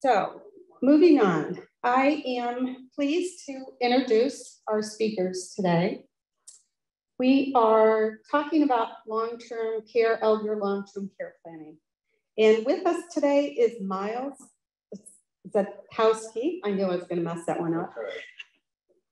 So moving on, I am pleased to introduce our speakers today. We are talking about long-term care, elder long-term care planning. And with us today is Miles Zatkowsky. I knew I was going to mess that one up.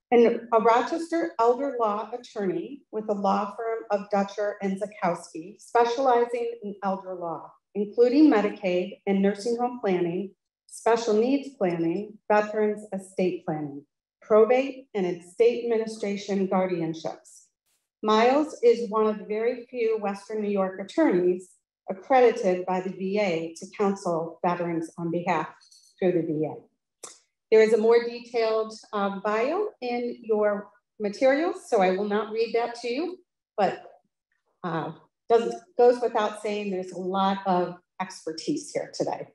And a Rochester elder law attorney with the law firm of Dutcher and Zatkowsky, specializing in elder law, including Medicaid and nursing home planning, special needs planning, veterans estate planning, probate, and estate administration guardianships. Miles is one of the very few Western New York attorneys accredited by the VA to counsel veterans on behalf through the VA. There is a more detailed bio in your materials, so I will not read that to you, but goes without saying there's a lot of expertise here today.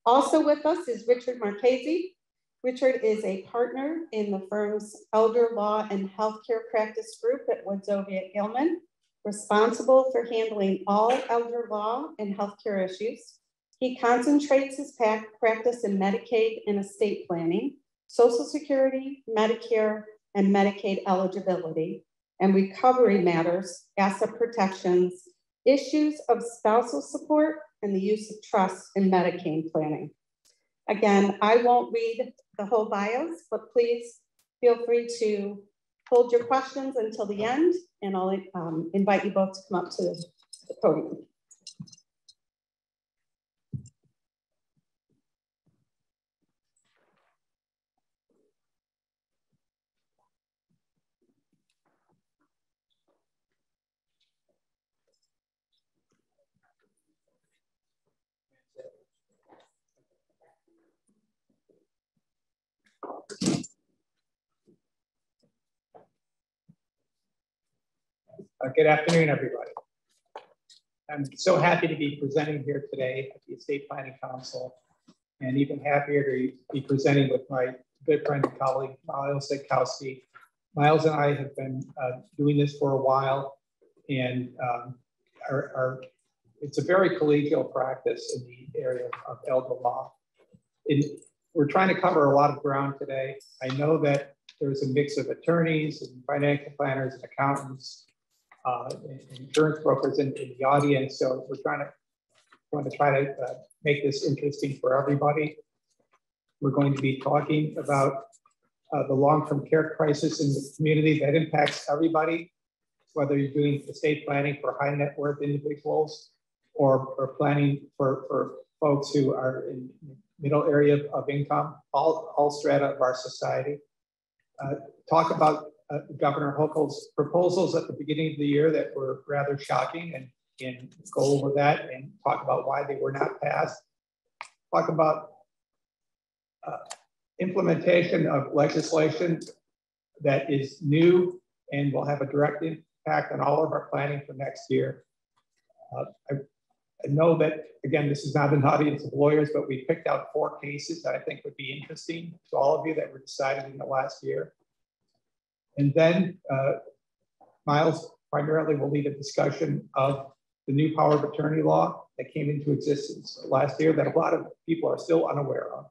Also with us is Richard Marchese. Richard is a partner in the firm's Elder Law and Healthcare Practice Group at Woods-Oviatt Gilman, responsible for handling all elder law and healthcare issues. He concentrates his practice in Medicaid and estate planning, Social Security, Medicare, and Medicaid eligibility, and recovery matters, asset protections, issues of spousal support, and the use of trust in Medicaid planning. Again, I won't read the whole bios, but please feel free to hold your questions until the end, and I'll invite you both to come up to the podium. Good afternoon, everybody. I'm so happy to be presenting here today at the Estate Planning Council, and even happier to be presenting with my good friend and colleague, Miles Zatkowsky. Miles and I have been doing this for a while, and it's a very collegial practice in the area of elder law. We're trying to cover a lot of ground today. I know that there's a mix of attorneys and financial planners and accountants, insurance brokers in the audience, so we're going to try to make this interesting for everybody. We're going to be talking about the long-term care crisis in the community that impacts everybody, whether you're doing estate planning for high net worth individuals or planning for folks who are in the middle area of income, all strata of our society. Talk about Governor Hochul's proposals at the beginning of the year that were rather shocking, and go over that and talk about why they were not passed. Talk about implementation of legislation that is new and will have a direct impact on all of our planning for next year. I know that, again, this is not an audience of lawyers, but we picked out 4 cases that I think would be interesting to all of you that were decided in the last year. And then Miles primarily will lead a discussion of the new power of attorney law that came into existence last year that a lot of people are still unaware of.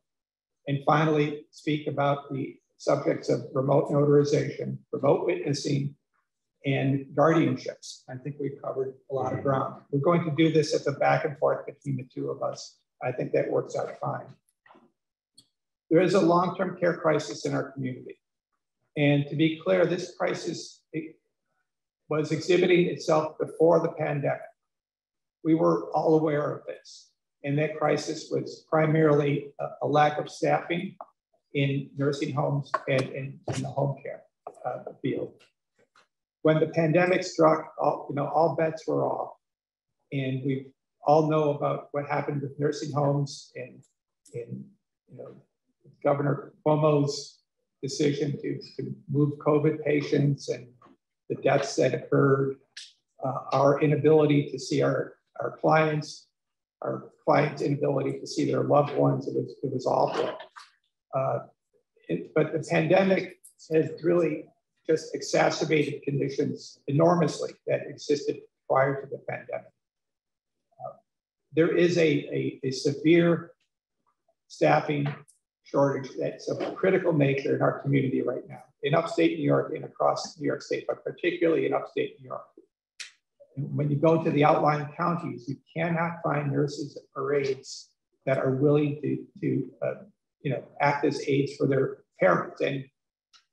And finally, speak about the subjects of remote notarization, remote witnessing, and guardianships. I think we've covered a lot of ground. We're going to do this at the back and forth between the two of us. I think that works out fine. There is a long-term care crisis in our community. And to be clear, this crisis was exhibiting itself before the pandemic. We were all aware of this. And that crisis was primarily a lack of staffing in nursing homes and in the home care field. When the pandemic struck, all bets were off. And we all know about what happened with nursing homes and Governor Cuomo's decision to move COVID patients and the deaths that occurred, our inability to see our clients inability to see their loved ones. It was awful. But the pandemic has really just exacerbated conditions enormously that existed prior to the pandemic. There is a severe staffing shortage that's of critical nature in our community right now, in upstate New York and across New York State, but particularly in upstate New York. And when you go to the outlying counties, you cannot find nurses or aides that are willing to act as aides for their parents. And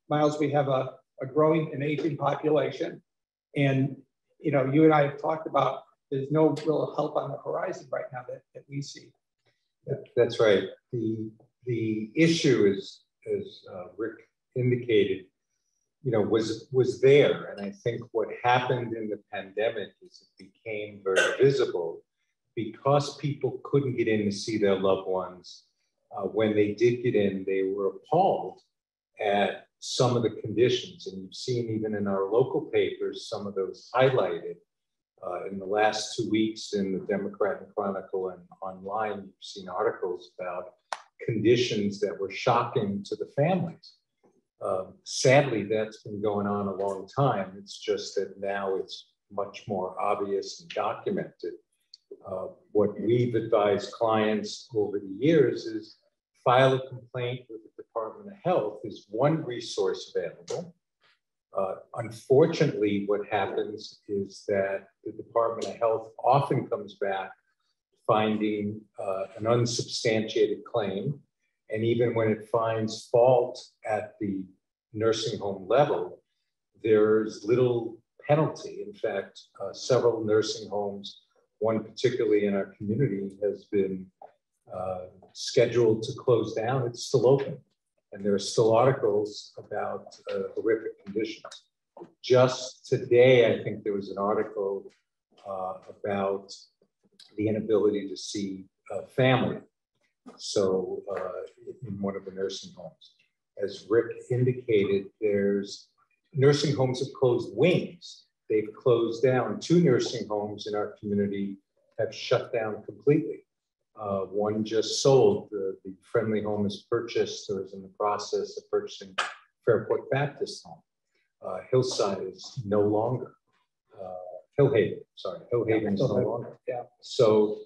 Miles, we have a growing and aging population, and you and I have talked about there's no real help on the horizon right now that we see. That's right. The issue is, as Rick indicated, was there. And I think what happened in the pandemic is it became very visible because people couldn't get in to see their loved ones. When they did get in, they were appalled at some of the conditions. And you've seen even in our local papers, some of those highlighted. In the last 2 weeks in the Democrat and Chronicle and online, you've seen articles about conditions that were shocking to the families. Sadly, that's been going on a long time. It's just that now it's much more obvious and documented. What we've advised clients over the years is file a complaint with the Department of Health is one resource available. Unfortunately, what happens is that the Department of Health often comes back finding an unsubstantiated claim. And even when it finds fault at the nursing home level, there's little penalty. In fact, several nursing homes, one particularly in our community, has been scheduled to close down. It's still open. And there are still articles about horrific conditions. Just today, I think there was an article about the inability to see family. So in one of the nursing homes, as Rick indicated, nursing homes have closed wings. They've closed down. 2 nursing homes in our community have shut down completely. One just sold. The Friendly Home is purchased or is in the process of purchasing Fairport Baptist Home. Hillside is no longer. Hillhaven is no longer. Yeah. So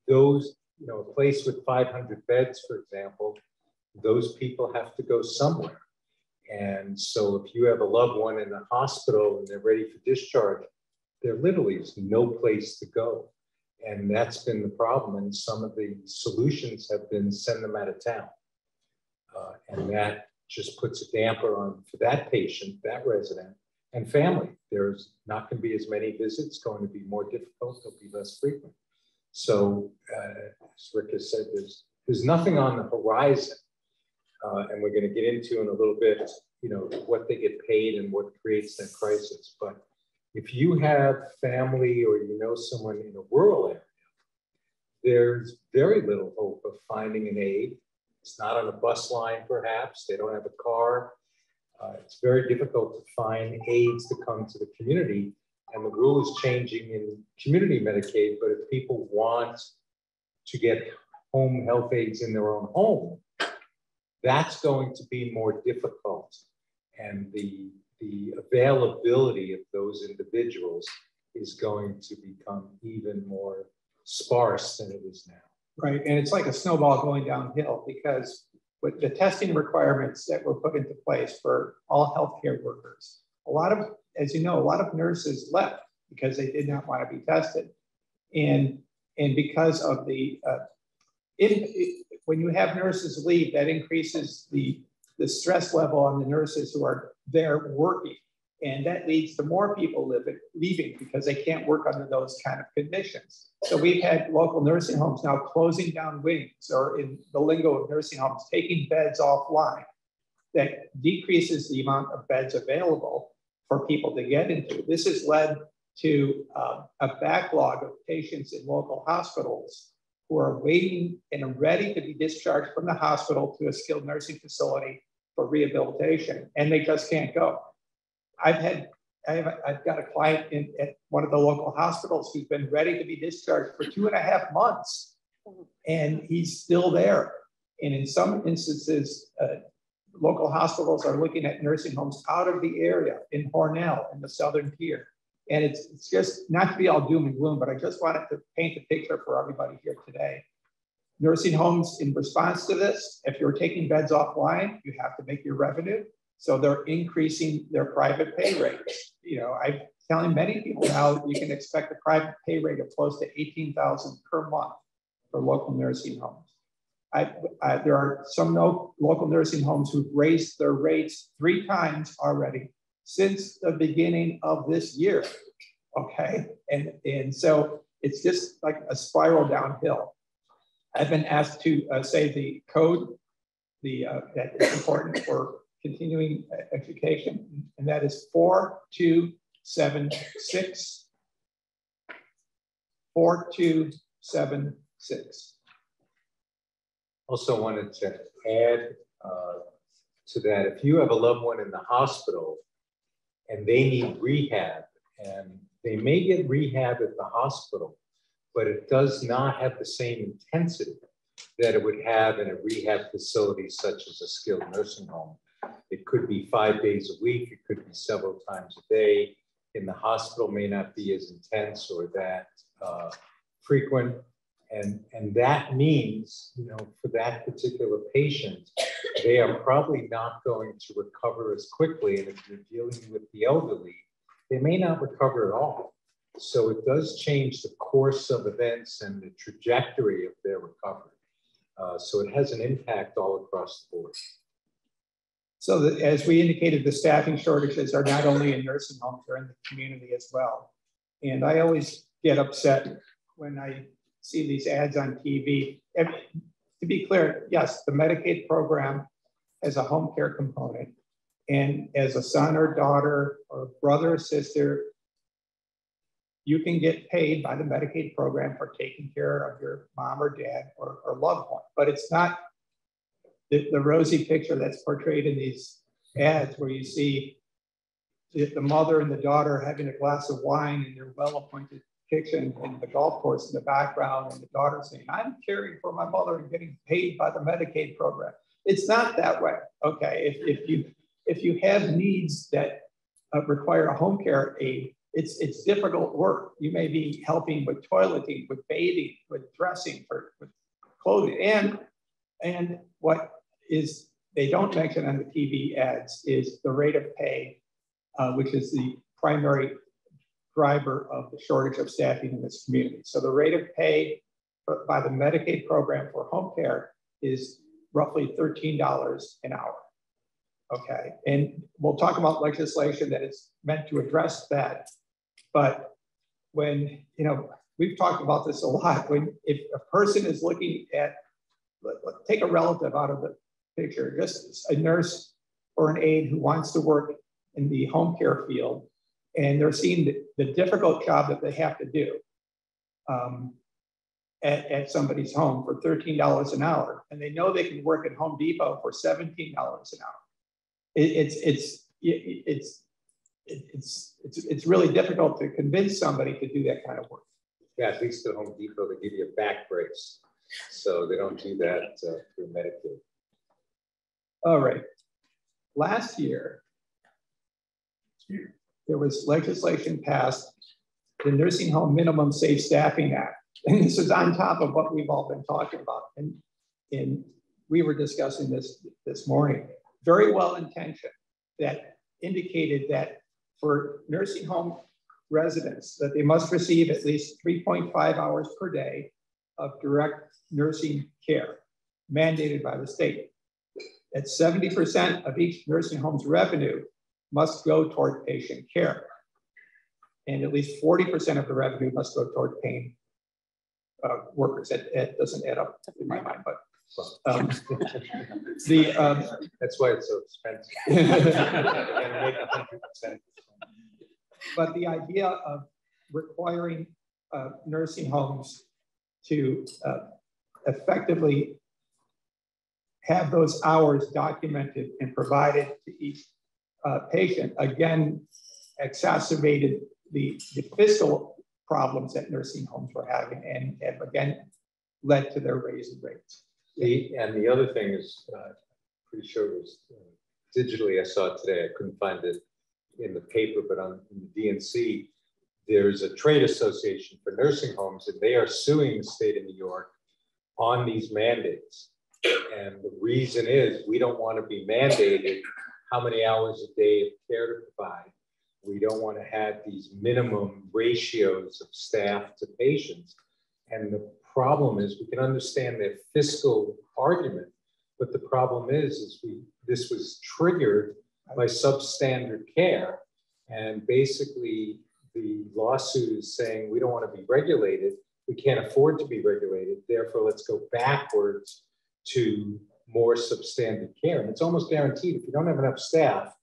those, a place with 500 beds, for example, those people have to go somewhere. And so if you have a loved one in the hospital and they're ready for discharge, there literally is no place to go. And that's been the problem. And some of the solutions have been send them out of town. And that just puts a damper on for that patient, that resident, and family. There's not going to be as many visits, going to be more difficult, they'll be less frequent. So as Rick has said, there's nothing on the horizon. And we're going to get into in a little bit, what they get paid and what creates that crisis. But if you have family or someone in a rural area, there's very little hope of finding an aide. It's not on a bus line, perhaps. They don't have a car. It's very difficult to find aides to come to the community. And the rule is changing in community Medicaid, but if people want to get home health aides in their own home, that's going to be more difficult. And the availability of those individuals is going to become even more sparse than it is now. Right, and it's like a snowball going downhill because with the testing requirements that were put into place for all healthcare workers, as you know, a lot of nurses left because they did not want to be tested. And because of when you have nurses leave, that increases the stress level on the nurses who are there working. And that leads to more people leaving because they can't work under those kind of conditions. So we've had local nursing homes now closing down wings, or in the lingo of nursing homes, taking beds offline. That decreases the amount of beds available for people to get into. This has led to a backlog of patients in local hospitals who are waiting and are ready to be discharged from the hospital to a skilled nursing facility for rehabilitation, and they just can't go. I've got a client at one of the local hospitals who's been ready to be discharged for 2.5 months, and he's still there. And in some instances, local hospitals are looking at nursing homes out of the area in Hornell in the Southern Tier. And it's just not to be all doom and gloom, but I just wanted to paint a picture for everybody here today Nursing homes, in response to this, if you're taking beds offline, you have to make your revenue. So they're increasing their private pay rates. You know, I'm telling many people now you can expect a private pay rate of close to $18,000 per month for local nursing homes. There are some local nursing homes who've raised their rates 3 times already since the beginning of this year. Okay, and so it's just like a spiral downhill. I've been asked to say the code that is important for continuing education, and that is 4276. 4276. Also wanted to add to that, if you have a loved one in the hospital and they need rehab, and they may get rehab at the hospital, but it does not have the same intensity that it would have in a rehab facility such as a skilled nursing home. It could be 5 days a week, it could be several times a day. In the hospital may not be as intense or that frequent. And that means, you know, for that particular patient, they are probably not going to recover as quickly. And if you're dealing with the elderly, they may not recover at all. So it does change the course of events and the trajectory of their recovery. So it has an impact all across the board. So as we indicated, the staffing shortages are not only in nursing homes, they're in the community as well. And I always get upset when I see these ads on TV. And to be clear, yes, the Medicaid program has a home care component. And as a son or daughter or brother or sister, you can get paid by the Medicaid program for taking care of your mom or dad or loved one. But it's not the rosy picture that's portrayed in these ads where you see the mother and the daughter having a glass of wine in their well-appointed kitchen and the golf course in the background, and the daughter saying, I'm caring for my mother and getting paid by the Medicaid program. It's not that way, okay? If you have needs that require a home care aid, it's difficult work. You may be helping with toileting, with bathing, with dressing, with clothing, and what is they don't mention on the TV ads is the rate of pay, which is the primary driver of the shortage of staffing in this community. So the rate of pay by the Medicaid program for home care is roughly $13 an hour. Okay, and we'll talk about legislation that is meant to address that. But when, you know, we've talked about this a lot, if a person is looking at, take a relative out of the picture, just a nurse or an aide who wants to work in the home care field, and they're seeing the difficult job that they have to do at somebody's home for $13 an hour, and they know they can work at Home Depot for $17 an hour. It's really difficult to convince somebody to do that kind of work. Yeah, at least at Home Depot, they give you a back brace. So they don't do that through Medicaid. All right. Last year, there was legislation passed, the Nursing Home Minimum Safe Staffing Act. And this is on top of what we've all been talking about. And we were discussing this morning. Very well intentioned, that indicated that for nursing home residents, that they must receive at least 3.5 hours per day of direct nursing care mandated by the state. At 70% of each nursing home's revenue must go toward patient care. And at least 40% of the revenue must go toward paying workers. It doesn't add up in my mind, but that's why it's so expensive. But the idea of requiring nursing homes to effectively have those hours documented and provided to each patient, again, exacerbated the fiscal problems that nursing homes were having, and again, led to their raising rates. And the other thing is, pretty sure it was digitally, I saw it today, I couldn't find it in the paper, but in the DNC, there's a trade association for nursing homes, and they are suing the state of New York on these mandates. And the reason is we don't want to be mandated how many hours a day of care to provide. We don't want to have these minimum ratios of staff to patients. And the problem is, we can understand their fiscal argument, but the problem is this was triggered by substandard care. And basically the lawsuit is saying we don't want to be regulated. We can't afford to be regulated. Therefore, let's go backwards to more substandard care. And it's almost guaranteed if you don't have enough staff,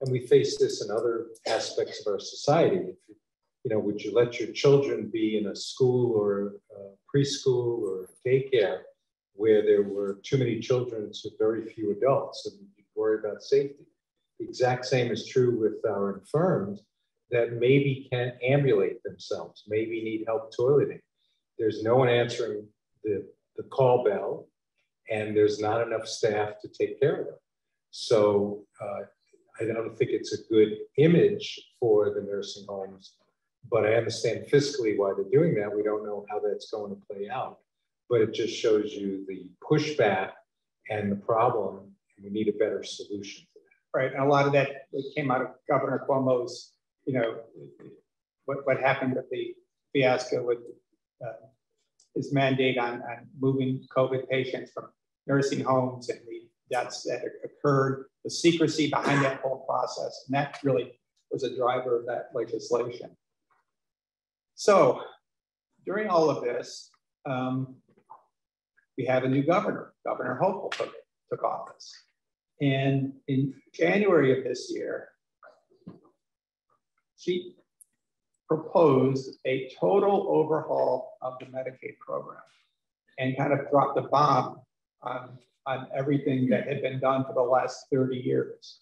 and we face this in other aspects of our society. Would you let your children be in a school or preschool or daycare where there were too many children to very few adults, and you worry about safety? The exact same is true with our infirms that maybe can't ambulate themselves, maybe need help toileting. There's no one answering the call bell, and there's not enough staff to take care of them. So I don't think it's a good image for the nursing homes, but I understand fiscally why they're doing that. We don't know how that's going to play out, but it just shows you the pushback and the problem, and we need a better solution for that. Right, and a lot of that came out of Governor Cuomo's, what happened with the fiasco with his mandate on moving COVID patients from nursing homes and the deaths that occurred, the secrecy behind that whole process. And that really was a driver of that legislation. So during all of this, we have a new governor. Governor Hochul took office. And in January of this year, she proposed a total overhaul of the Medicaid program and kind of dropped the bomb on everything that had been done for the last 30 years.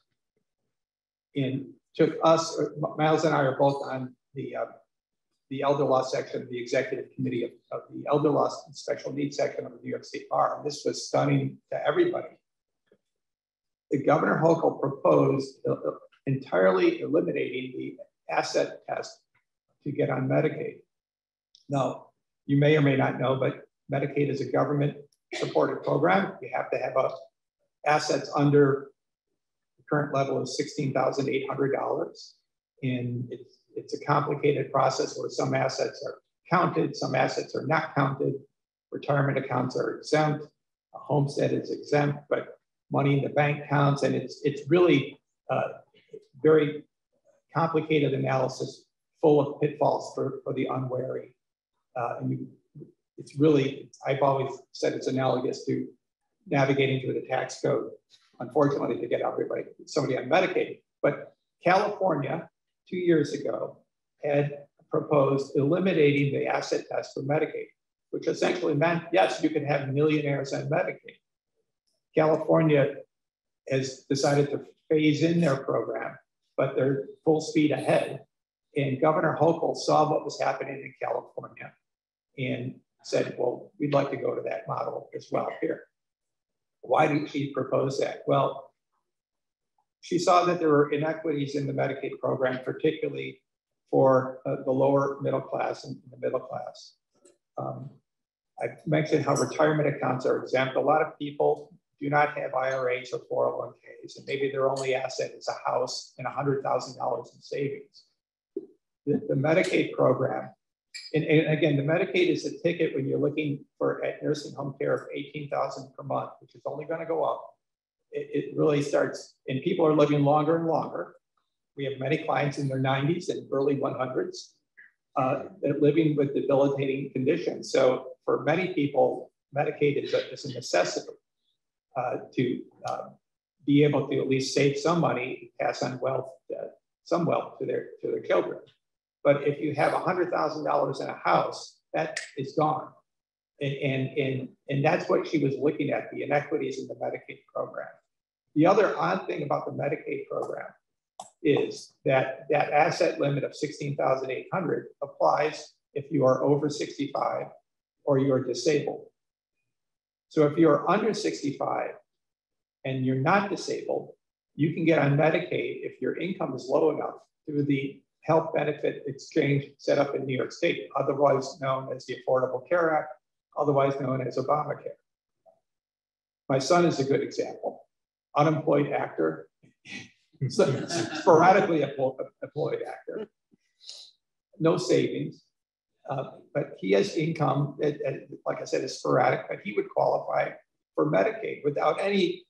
And took us, Miles and I are both on the elder law section of the executive committee of the elder law and special needs section of the New York State Bar. And this was stunning to everybody. The Governor Hochul proposed entirely eliminating the asset test to get on Medicaid. Now, you may or may not know, but Medicaid is a government-supported program. You have to have assets under the current level of $16,800. And it's a complicated process where some assets are counted, some assets are not counted. Retirement accounts are exempt. A homestead is exempt, but money in the bank counts. And it's really very complicated analysis full of pitfalls for the unwary. It's really, I've always said it's analogous to navigating through the tax code, unfortunately, to get somebody on Medicaid. But California, 2 years ago, had proposed eliminating the asset test for Medicaid, which essentially meant, yes, you could have millionaires on Medicaid. California has decided to phase in their program, but they're full speed ahead. And Governor Hochul saw what was happening in California and said, well, we'd like to go to that model as well here. Why did she propose that? Well, she saw that there were inequities in the Medicaid program, particularly for the lower middle class and the middle class. I mentioned how retirement accounts are exempt. A lot of people do not have IRAs or 401ks, and maybe their only asset is a house and $100,000 in savings. The Medicaid program, and again, the Medicaid is a ticket when you're looking for at nursing home care of $18,000 per month, which is only going to go up. It really starts, and people are living longer and longer. We have many clients in their 90s and early 100s that living with debilitating conditions. So for many people, Medicaid is a necessity to be able to at least save some money, pass on some wealth to their children. But if you have $100,000 in a house, that is gone. And that's what she was looking at, the inequities in the Medicaid program. The other odd thing about the Medicaid program is that that asset limit of $16,800 applies if you are over 65 or you're disabled. So if you're under 65 and you're not disabled, you can get on Medicaid if your income is low enough through the health benefit exchange set up in New York State, otherwise known as the Affordable Care Act, otherwise known as Obamacare. My son is a good example. Unemployed actor, sporadically employed actor, no savings, but he has income, like I said, is sporadic, but he would qualify for Medicaid without any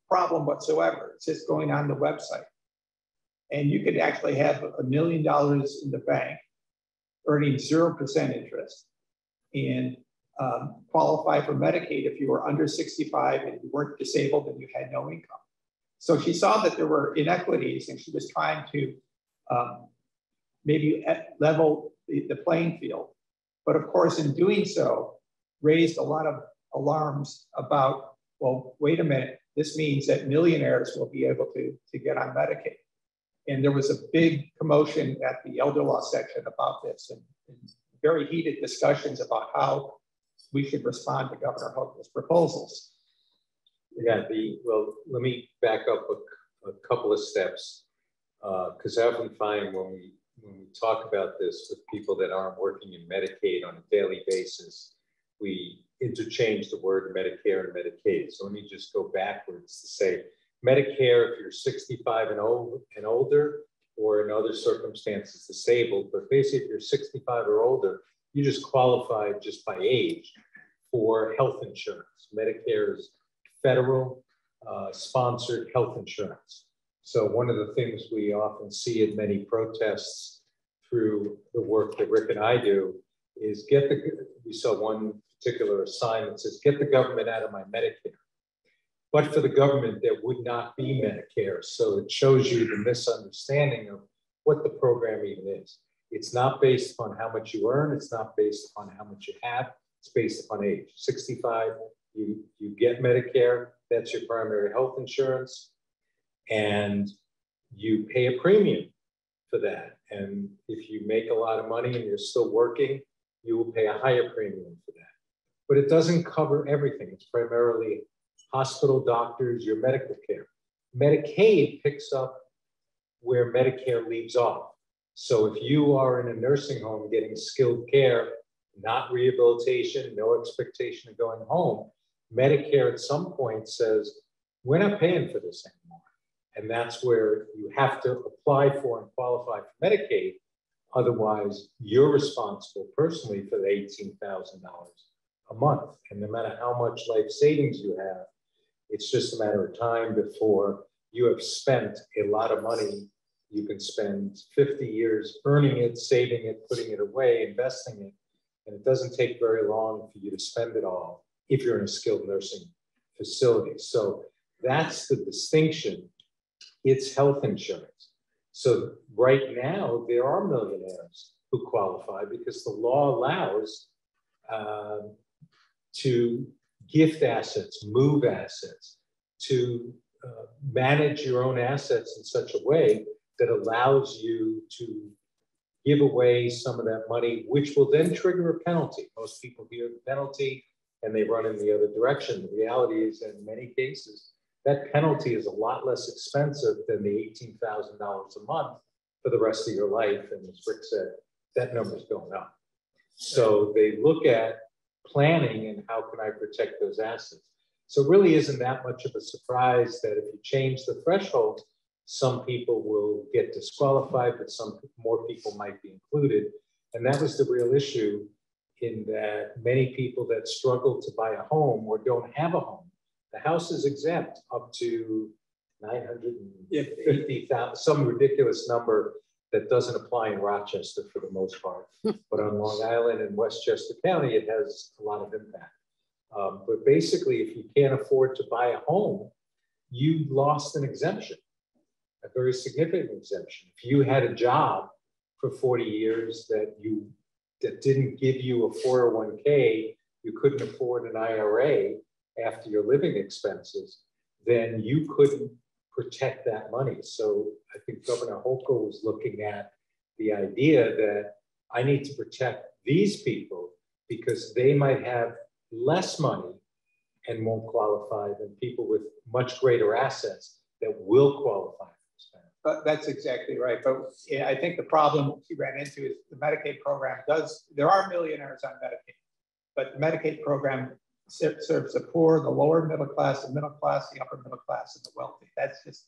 problem whatsoever. It's just going on the website. And you could actually have $1 million in the bank, earning 0% interest, and qualify for Medicaid if you were under 65 and you weren't disabled and you had no income. So she saw that there were inequities and she was trying to maybe level the playing field. But of course, in doing so, raised a lot of alarms about, well, wait a minute, this means that millionaires will be able to get on Medicaid. And there was a big commotion at the elder law section about this and very heated discussions about how we should respond to Governor Hochul's proposals. Yeah, well, let me back up a couple of steps, because I often find when we talk about this with people that aren't working in Medicaid on a daily basis, we interchange the word Medicare and Medicaid. So let me just go backwards to say Medicare if you're 65 and older, or in other circumstances disabled, but basically if you're 65 or older, you just qualify just by age for health insurance. Medicare is federal sponsored health insurance. So one of the things we often see at many protests through the work that Rick and I do is we saw one particular sign that says, get the government out of my Medicare. But for the government, there would not be Medicare. So it shows you the misunderstanding of what the program even is. It's not based upon how much you earn. It's not based upon how much you have. It's based upon age. 65, you get Medicare. That's your primary health insurance. And you pay a premium for that. And if you make a lot of money and you're still working, you will pay a higher premium for that. But it doesn't cover everything. It's primarily hospital, doctors, your medical care. Medicaid picks up where Medicare leaves off. So if you are in a nursing home getting skilled care, not rehabilitation, no expectation of going home, Medicare at some point says, we're not paying for this anymore. And that's where you have to apply for and qualify for Medicaid. Otherwise, you're responsible personally for the $18,000 a month. And no matter how much life savings you have, it's just a matter of time before you have spent a lot of money. You can spend 50 years earning it, saving it, putting it away, investing it. And it doesn't take very long for you to spend it all if you're in a skilled nursing facility. So that's the distinction. It's health insurance. So right now, there are millionaires who qualify because the law allows to gift assets, move assets, to manage your own assets in such a way that allows you to give away some of that money, which will then trigger a penalty. Most people hear the penalty and they run in the other direction. The reality is that in many cases, that penalty is a lot less expensive than the $18,000 a month for the rest of your life. And as Rick said, that number's going up. So they look at planning and how can I protect those assets. So it really isn't that much of a surprise that if you change the threshold, some people will get disqualified, but some more people might be included. And that was the real issue, in that many people that struggle to buy a home or don't have a home, the house is exempt up to $950,000, some ridiculous number that doesn't apply in Rochester for the most part. But on Long Island and Westchester County, it has a lot of impact. But basically, if you can't afford to buy a home, you lost an exemption, a very significant exemption. If you had a job for 40 years that didn't give you a 401k, you couldn't afford an IRA after your living expenses, then you couldn't protect that money. So I think Governor Hochul was looking at the idea that I need to protect these people because they might have less money and won't qualify than people with much greater assets that will qualify for this benefit. But that's exactly right. But I think the problem he ran into is the Medicaid program there are millionaires on Medicaid, but the Medicaid program serves the poor, the lower middle class, the middle class, the upper middle class, and the wealthy. That's just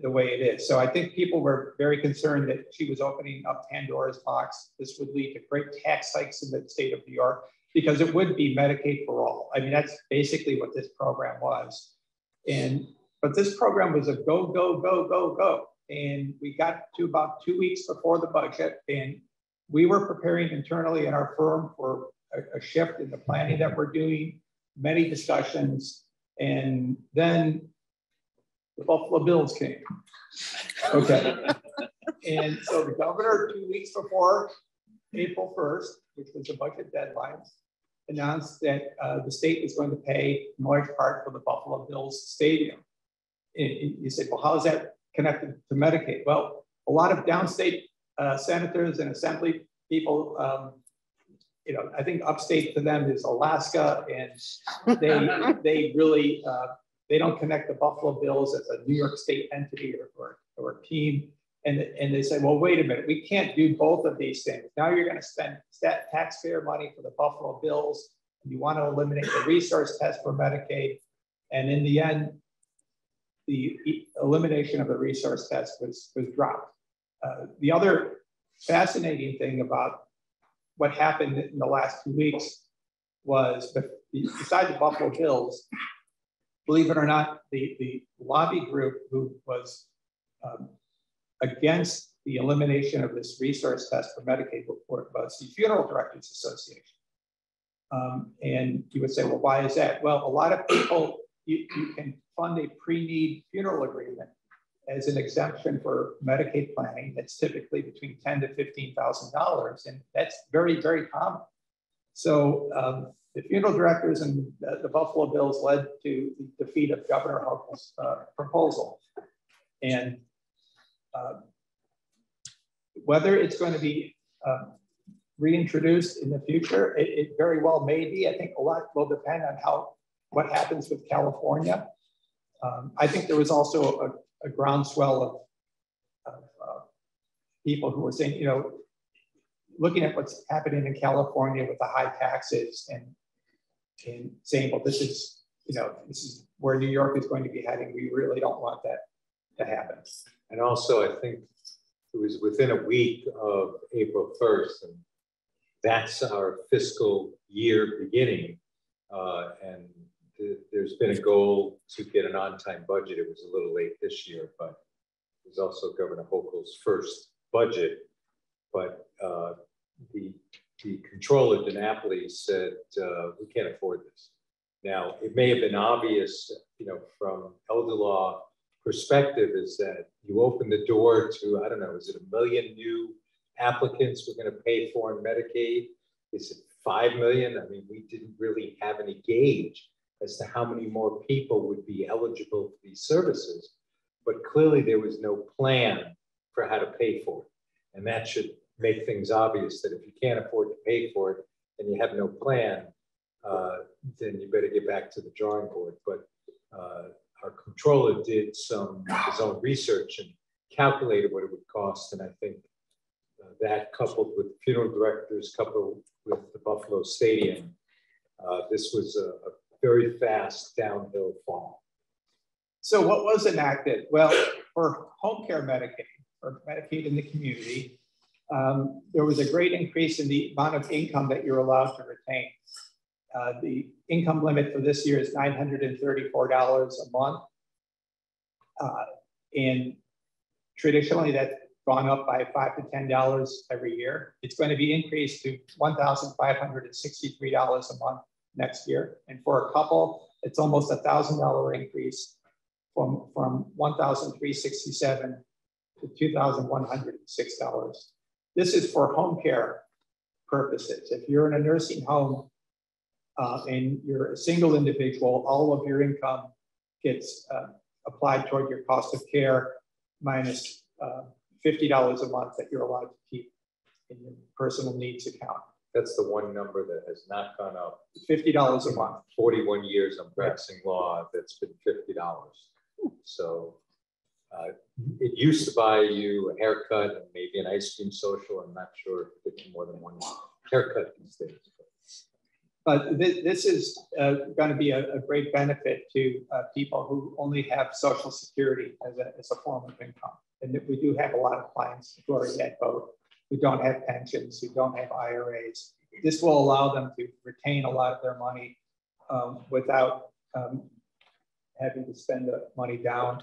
the way it is. So I think people were very concerned that she was opening up Pandora's box. This would lead to great tax hikes in the state of New York, because it would be Medicaid for all. I mean, that's basically what this program was. But this program was a go, go, go, go, go. And we got to about 2 weeks before the budget, and we were preparing internally in our firm for a shift in the planning that we're doing, many discussions, and then the Buffalo Bills came. Okay. And so the governor, 2 weeks before April 1st, which was the budget deadline, announced that the state was going to pay in large part for the Buffalo Bills stadium. And you said, well, how is that connected to Medicaid? Well, a lot of downstate senators and assembly people, I think upstate to them is Alaska, and they really, they don't connect the Buffalo Bills as a New York State entity or a team. And they say, well, wait a minute, we can't do both of these things. Now you're going to spend taxpayer money for the Buffalo Bills, and you want to eliminate the resource test for Medicaid. And in the end, the elimination of the resource test was dropped. The other fascinating thing about what happened in the last 2 weeks was, besides the Buffalo Bills, believe it or not, the lobby group who was against the elimination of this resource test for Medicaid report was the Funeral Directors Association. And you would say, well, why is that? Well, a lot of people, you can fund a pre-need funeral agreement as an exemption for Medicaid planning. That's typically between $10,000 to $15,000, and that's very, very common. So the funeral directors and the Buffalo Bills led to the defeat of Governor Hochul's proposal. And whether it's going to be reintroduced in the future, it very well may be. I think a lot will depend on what happens with California. I think there was also a groundswell of people who were saying, looking at what's happening in California with the high taxes and saying, well, this is where New York is going to be heading. We really don't want that to happen. And also, I think it was within a week of April 1st, and that's our fiscal year beginning. And there's been a goal to get an on-time budget. It was a little late this year, but it was also Governor Hochul's first budget. But the controller, DiNapoli, said, we can't afford this. Now, it may have been obvious, from elder law perspective, is that you open the door to, I don't know, is it 1 million new applicants we're going to pay for in Medicaid? Is it 5 million? I mean, we didn't really have any gauge as to how many more people would be eligible for these services. But clearly there was no plan for how to pay for it. And that should make things obvious that if you can't afford to pay for it and you have no plan, then you better get back to the drawing board. But our controller did his own research and calculated what it would cost. And I think that, coupled with funeral directors, coupled with the Buffalo Stadium, this was a very fast downhill fall. So what was enacted? Well, for home care Medicaid, or Medicaid in the community, there was a great increase in the amount of income that you're allowed to retain. The income limit for this year is $934 a month. And traditionally that's gone up by $5 to $10 every year. It's going to be increased to $1,563 a month next year. And for a couple, it's almost $1,000 increase from $1,367 to $2,106. This is for home care purposes. If you're in a nursing home and you're a single individual, all of your income gets applied toward your cost of care minus $50 a month that you're allowed to keep in your personal needs account. That's the one number that has not gone up. $50 a month. 41 years I'm practicing law, that's been $50. So it used to buy you a haircut and maybe an ice cream social. I'm not sure if it's more than one haircut these days. But this is going to be a great benefit to people who only have Social Security as a form of income. And we do have a lot of clients who are at both, who don't have pensions, who don't have IRAs. This will allow them to retain a lot of their money without having to spend the money down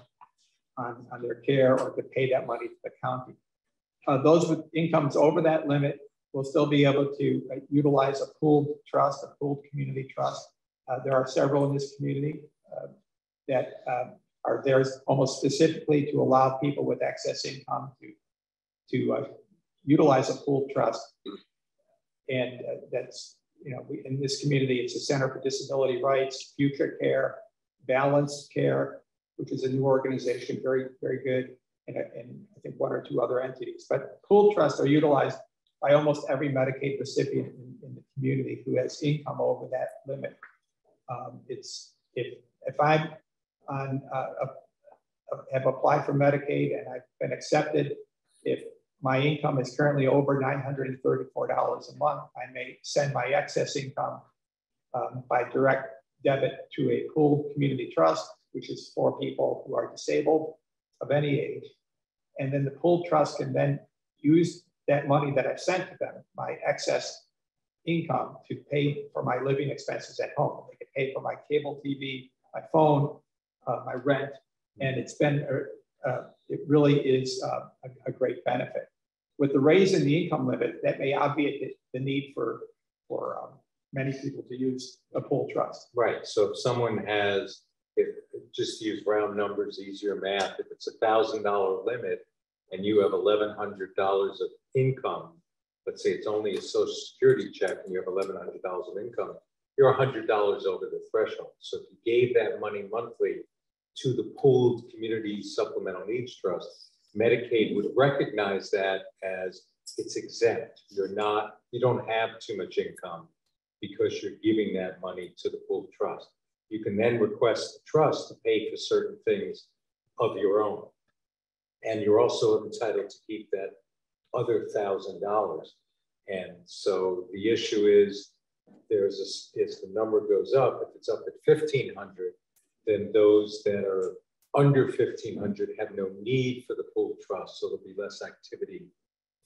on their care or to pay that money to the county. Those with incomes over that limit will still be able to utilize a pooled trust, a pooled community trust. There are several in this community that are there almost specifically to allow people with excess income to utilize a pooled trust. And that's, you know, in this community, it's the Center for Disability Rights, Future Care, Balanced Care, which is a new organization, very, very good, and I think one or two other entities. But pooled trusts are utilized by almost every Medicaid recipient in the community who has income over that limit. If I'm on have applied for Medicaid and I've been accepted, if my income is currently over $934 a month, I may send my excess income by direct debit to a pooled community trust, which is for people who are disabled of any age. And then the pooled trust can then use that money that I've sent to them, my excess income, to pay for my living expenses at home. They can pay for my cable TV, my phone, my rent, and it's been, it really is a great benefit. With the raise in the income limit, that may obviate the need for many people to use a pooled trust. Right, so if someone has, just to use round numbers, easier math, if it's $1,000 limit and you have $1,100 of income, let's say it's only a Social Security check and you have $1,100 of income, you're $100 over the threshold. So if you gave that money monthly to the pooled community supplemental needs trust, Medicaid would recognize that as it's exempt. You don't have too much income because you're giving that money to the pooled trust. You can then request the trust to pay for certain things of your own. And you're also entitled to keep that other $1,000. And so the issue is, if the number goes up, if it's up at 1,500, then those that are under 1,500 have no need for the pooled trust. So there'll be less activity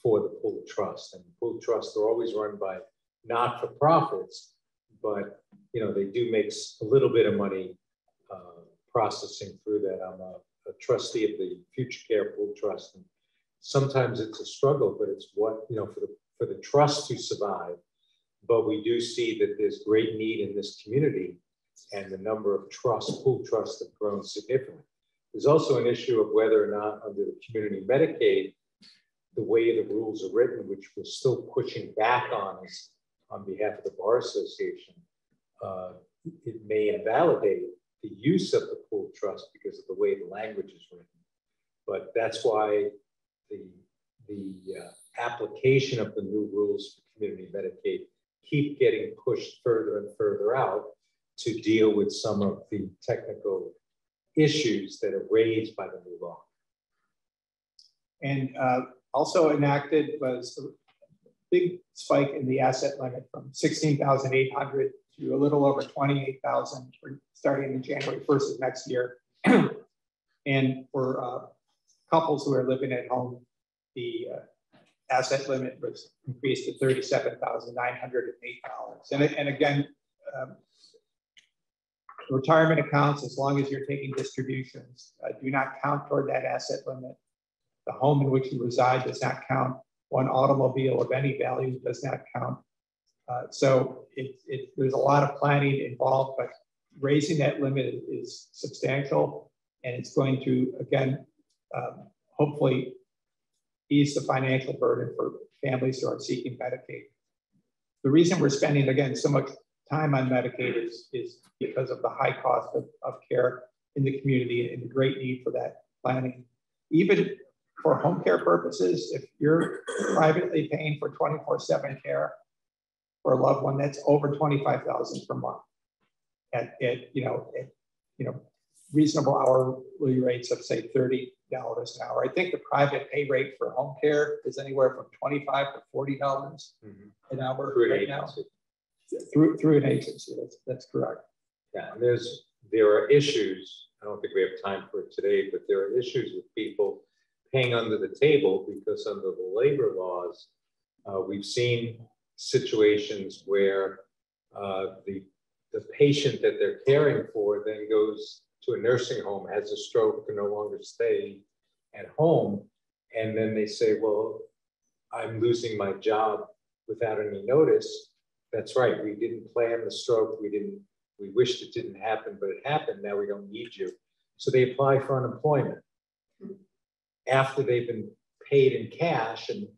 for the pooled trust. And pooled trusts are always run by not-for-profits, but you know, they do make a little bit of money processing through that. I'm a trustee of the Future Care Pooled Trust, and sometimes it's a struggle, but it's what, you know, for the trust to survive. But we do see that there's great need in this community, and the number of pooled trusts have grown significantly. There's also an issue of whether or not under the community Medicaid, the way the rules are written, which we're still pushing back on behalf of the Bar Association, it may invalidate the use of the pooled trust because of the way the language is written. But that's why the application of the new rules for community Medicaid keep getting pushed further and further out to deal with some of the technical issues that are raised by the new law. And also enacted was a big spike in the asset limit from 16,800 to a little over 28,000 starting in January 1st of next year. And for couples who are living at home, the asset limit was increased to $37,908. And again, retirement accounts, as long as you're taking distributions, do not count toward that asset limit. The home in which you reside does not count. One automobile of any value does not count. So there's a lot of planning involved, but raising that limit is substantial, and it's going to, again, hopefully ease the financial burden for families who are seeking Medicaid. The reason we're spending, again, so much time on Medicaid is because of the high cost of care in the community and the great need for that planning. Even for home care purposes, if you're privately paying for 24/7 care for a loved one, that's over $25,000 per month at reasonable hourly rates of say $30 an hour. I think the private pay rate for home care is anywhere from $25 to $40 an hour right now. through an agency. That's correct. Yeah, and there are issues. I don't think we have time for it today, but there are issues with people paying under the table because under the labor laws, we've seen situations where the patient that they're caring for then goes to a nursing home, has a stroke, can no longer stay at home, and then they say, well, I'm losing my job without any notice. That's right, we didn't plan the stroke, we wished it didn't happen, but it happened, now we don't need you. So they apply for unemployment. After they've been paid in cash and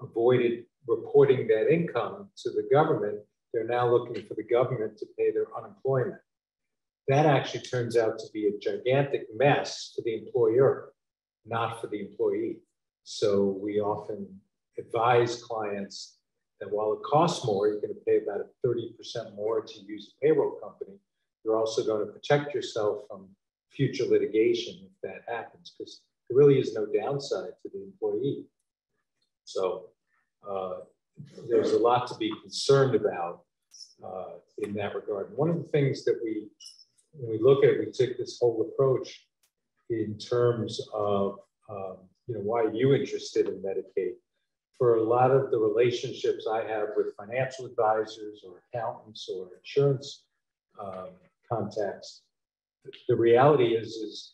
avoided reporting that income to the government, they're now looking for the government to pay their unemployment. That actually turns out to be a gigantic mess for the employer, not for the employee. So we often advise clients that while it costs more, you're going to pay about 30% more to use a payroll company. You're also going to protect yourself from future litigation if that happens, because there really is no downside to the employee. So there's a lot to be concerned about in that regard. One of the things that when we look at it, we take this whole approach in terms of why are you interested in Medicaid? For a lot of the relationships I have with financial advisors or accountants or insurance contacts, the reality is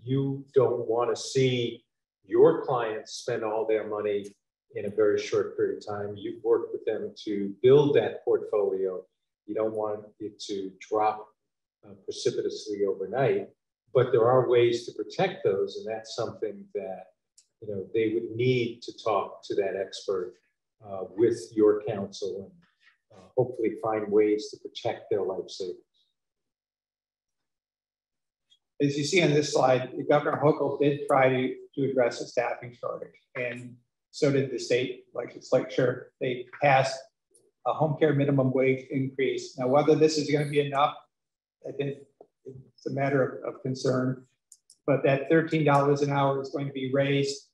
you don't want to see your clients spend all their money in a very short period of time. You've worked with them to build that portfolio. You don't want it to drop precipitously overnight, but there are ways to protect those, and that's something that they would need to talk to that expert with your counsel and hopefully find ways to protect their life savings. As you see on this slide, Governor Hochul did try to address the staffing shortage, and so did the state legislature. They passed a home care minimum wage increase. Now, whether this is going to be enough, I think it's a matter of concern, but that $13 an hour is going to be raised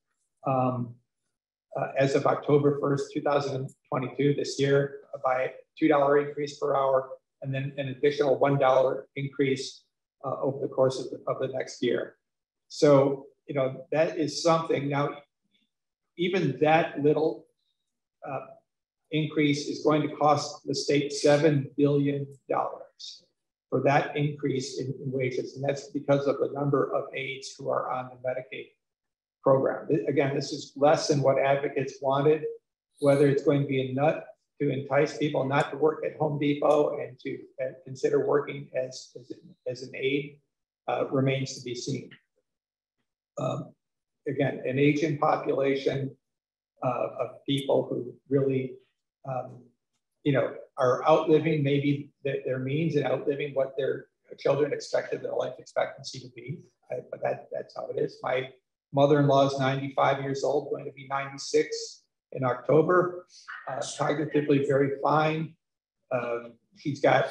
as of October 1st, 2022, this year, by a $2 increase per hour, and then an additional $1 increase over the course of the next year. So, that is something. Now, even that little increase is going to cost the state $7 billion for that increase in wages. And that's because of the number of aides who are on the Medicaid program. Again, this is less than what advocates wanted. Whether it's going to be enough to entice people not to work at Home Depot and to consider working as an aide remains to be seen. Again, an aging population of people who really, are outliving maybe their means and outliving what their children expected their life expectancy to be. But that's how it is. My mother-in-law is 95 years old, going to be 96 in October, cognitively very fine. She's got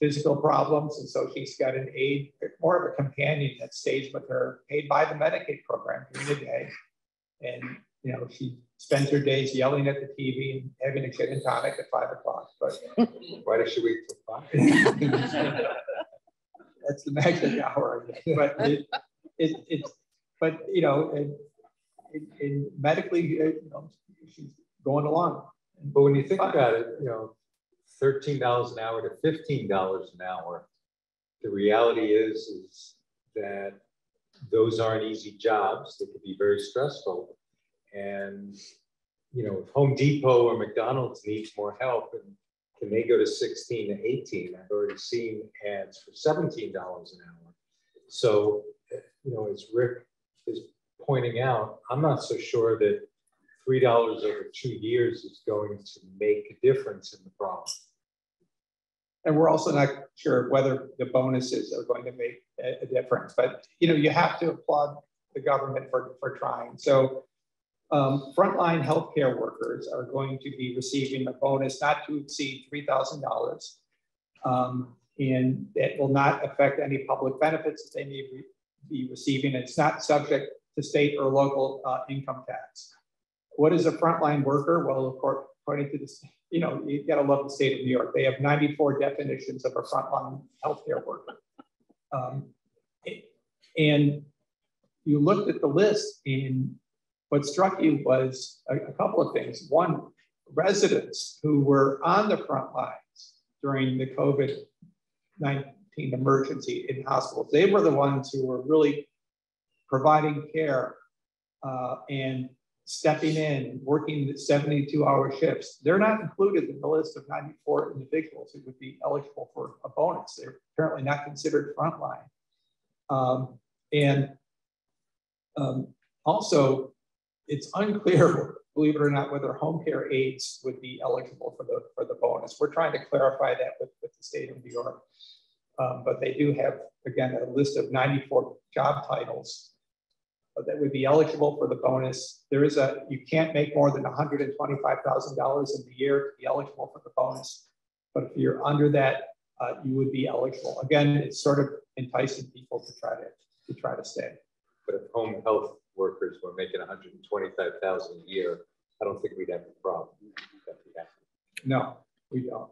physical problems, and so she's got an aide, more of a companion that stays with her, paid by the Medicaid program during the day. And she spends her days yelling at the TV and having a gin and tonic at 5 o'clock. But why does she wait till 5? That's the magic hour. But in medically, she's going along. But when you think about it, $13 an hour to $15 an hour, the reality is that those aren't easy jobs. They could be very stressful. And, if Home Depot or McDonald's needs more help, and can they go to 16 to 18? I've already seen ads for $17 an hour. So, as Rick is pointing out, I'm not so sure that $3 over 2 years is going to make a difference in the problem. And we're also not sure whether the bonuses are going to make a difference. But, you have to applaud the government for trying. So frontline healthcare workers are going to be receiving a bonus not to exceed $3,000. And it will not affect any public benefits that they may be receiving. It's not subject to state or local income tax. What is a frontline worker? Well, according to the you know, you gotta love the state of New York. They have 94 definitions of a frontline healthcare worker. And you looked at the list, and what struck you was a couple of things. One, residents who were on the front lines during the COVID-19 emergency in hospitals. They were the ones who were really providing care and stepping in, working 72-hour shifts. They're not included in the list of 94 individuals who would be eligible for a bonus. They're apparently not considered frontline. Also, it's unclear, believe it or not, whether home care aides would be eligible for the bonus. We're trying to clarify that with the state of New York. But they do have, again, a list of 94 job titles that would be eligible for the bonus. You can't make more than $125,000 in the year to be eligible for the bonus. But if you're under that, you would be eligible. Again, it's sort of enticing people to try to stay. But if home health workers were making $125,000 a year, I don't think we'd have a problem. No, we don't.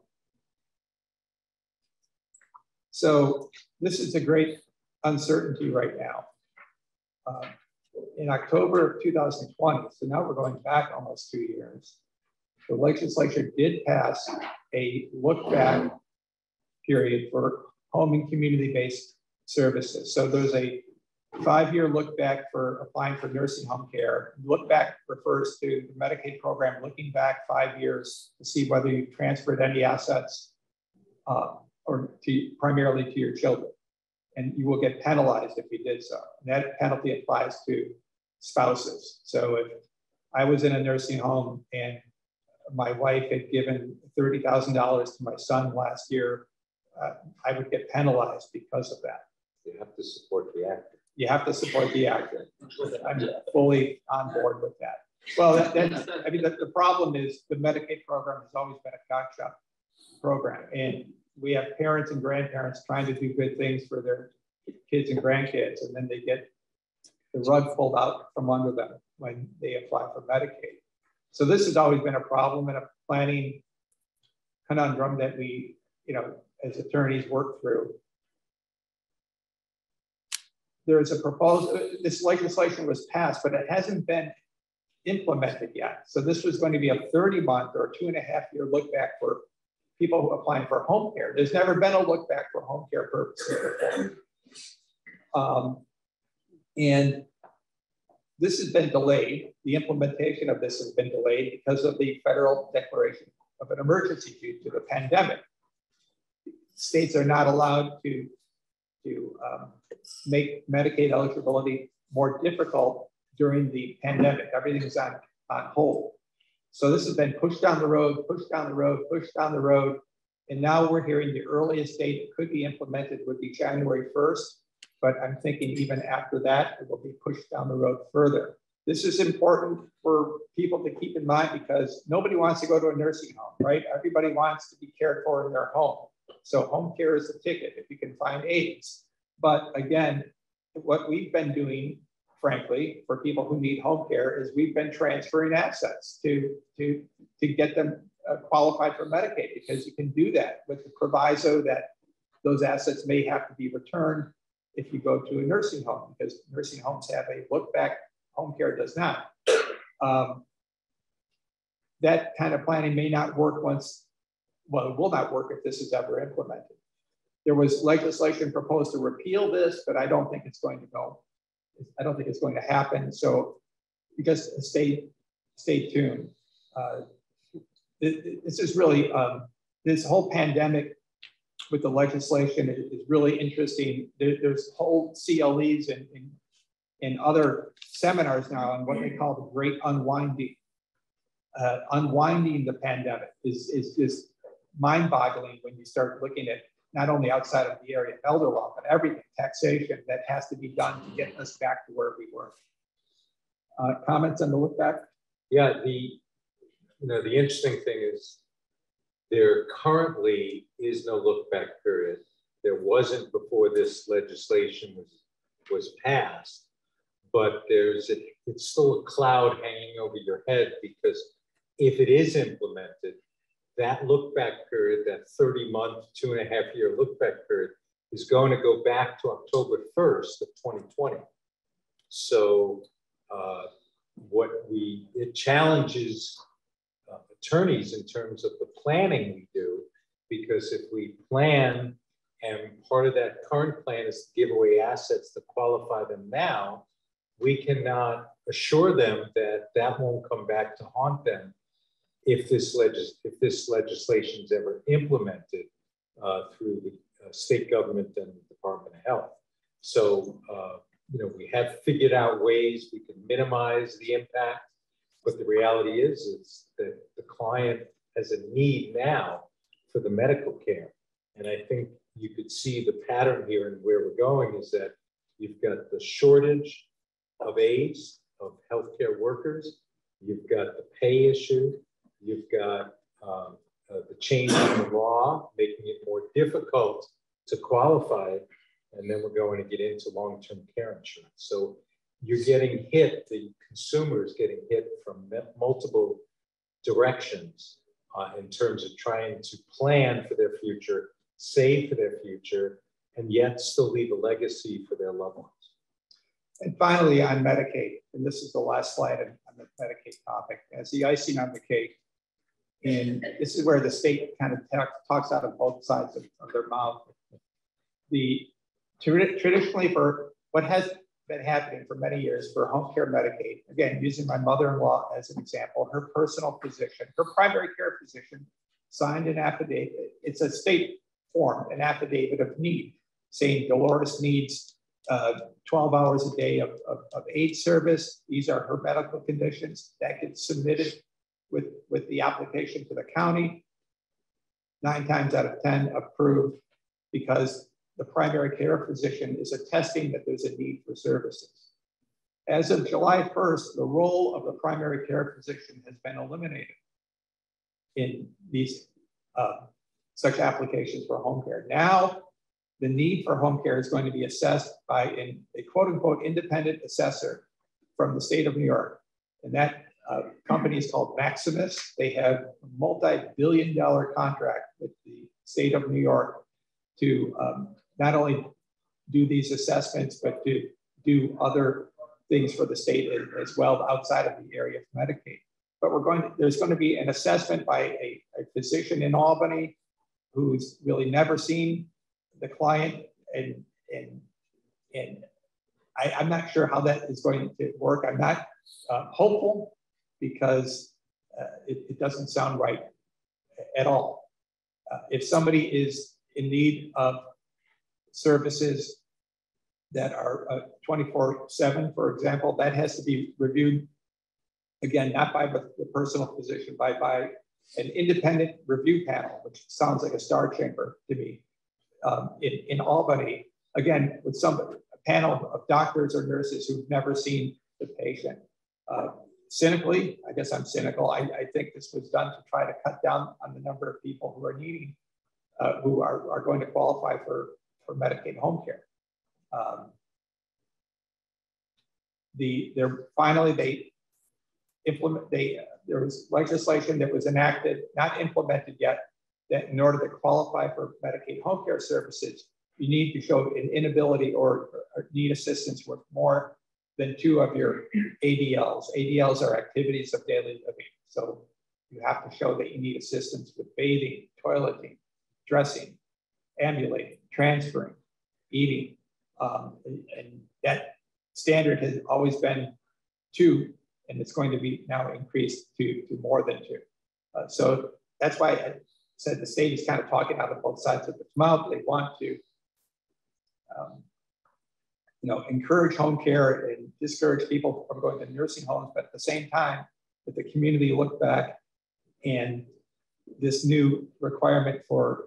So this is a great uncertainty right now. In October of 2020, so now we're going back almost 2 years, the legislature did pass a look-back period for home and community-based services. So there's a 5-year look back for applying for nursing home care. Look back refers to the Medicaid program looking back 5 years to see whether you transferred any assets or primarily to your children. And you will get penalized if you did so. And that penalty applies to spouses. So if I was in a nursing home and my wife had given $30,000 to my son last year, I would get penalized because of that. You have to support the actor. You have to support the actor. I'm fully on board with that. Well, I mean, the problem is the Medicaid program has always been a gotcha program. And we have parents and grandparents trying to do good things for their kids and grandkids, and then they get the rug pulled out from under them when they apply for Medicaid. So this has always been a problem and a planning conundrum that we, you know, as attorneys work through. There is a proposal, this legislation was passed, but it hasn't been implemented yet. So this was going to be a 30-month or 2.5-year look back for people who are applying for home care. There's never been a look back for home care purposes before. And this has been delayed. The implementation of this has been delayed because of the federal declaration of an emergency due to the pandemic. States are not allowed to make Medicaid eligibility more difficult during the pandemic. Everything's on hold. So this has been pushed down the road, pushed down the road, pushed down the road. And now we're hearing the earliest date it could be implemented would be January 1st. But I'm thinking even after that, it will be pushed down the road further. This is important for people to keep in mind because nobody wants to go to a nursing home, right? Everybody wants to be cared for in their home. So home care is the ticket if you can find aides. But again, what we've been doing, frankly, for people who need home care is we've been transferring assets to get them qualified for Medicaid, because you can do that with the proviso that those assets may have to be returned if you go to a nursing home, because nursing homes have a look back, home care does not. That kind of planning may not work once, well, it will not work if this is ever implemented. There was legislation proposed to repeal this, but I don't think it's going to go. I don't think it's going to happen. So you just stay tuned. This is really, this whole pandemic with the legislation is really interesting. There's whole CLEs and other seminars now on what they call the great unwinding. Unwinding the pandemic is just mind-boggling when you start looking at not only outside of the area of elder law, but everything, taxation that has to be done to get us back to where we were. Comments on the look back? Yeah, the interesting thing is there currently is no look back period. There wasn't before this legislation was passed, but it's still a cloud hanging over your head, because if it is implemented, that look back period, that 30-month, 2.5-year look back period, is going to go back to October 1st of 2020. So it challenges attorneys in terms of the planning we do, because if we plan and part of that current plan is to give away assets to qualify them now, we cannot assure them that that won't come back to haunt them if this legislation is ever implemented through the state government and the Department of Health. So, we have figured out ways we can minimize the impact, but the reality is that the client has a need now for the medical care. And I think you could see the pattern here and where we're going is that you've got the shortage of aides, of healthcare workers, you've got the pay issue, you've got the change in the law, making it more difficult to qualify, and then we're going to get into long-term care insurance. So you're getting hit, the consumer is getting hit from multiple directions in terms of trying to plan for their future, save for their future, and yet still leave a legacy for their loved ones. And finally, on Medicaid, and this is the last slide on the Medicaid topic, as the icing on the cake, and this is where the state kind of talks out of both sides of their mouth. Traditionally, for what has been happening for many years for home care Medicaid, again, using my mother-in-law as an example, her personal physician, her primary care physician signed an affidavit. It's a state form, an affidavit of need, saying Dolores needs 12 hours a day of aid service. These are her medical conditions. That gets submitted with the application to the county. 9 times out of 10 approved, because the primary care physician is attesting that there's a need for services. As of July 1st, the role of the primary care physician has been eliminated in these such applications for home care. Now, the need for home care is going to be assessed by a quote unquote independent assessor from the state of New York. And that company is called Maximus. They have a multi-billion-dollar contract with the state of New York to not only do these assessments, but to do other things for the state as well outside of the area of Medicaid. But there's going to be an assessment by a physician in Albany who's really never seen the client, and I'm not sure how that is going to work. I'm not hopeful, because it doesn't sound right at all. If somebody is in need of services that are 24/7, for example, that has to be reviewed, again, not by the personal physician, by an independent review panel, which sounds like a star chamber to me, in Albany, again, with a panel of doctors or nurses who've never seen the patient. Cynically, I guess I'm cynical, I think this was done to try to cut down on the number of people who are needing, who are going to qualify for Medicaid home care. There was legislation that was enacted, not implemented yet, that in order to qualify for Medicaid home care services, you need to show an inability or need assistance with more than 2 of your ADLs. ADLs are activities of daily living. So you have to show that you need assistance with bathing, toileting, dressing, ambulating, transferring, eating. And that standard has always been 2, and it's going to be now increased to more than 2. So that's why I said the state is kind of talking out of both sides of its mouth. They want to encourage home care and discourage people from going to nursing homes, but at the same time, with the community look back and this new requirement for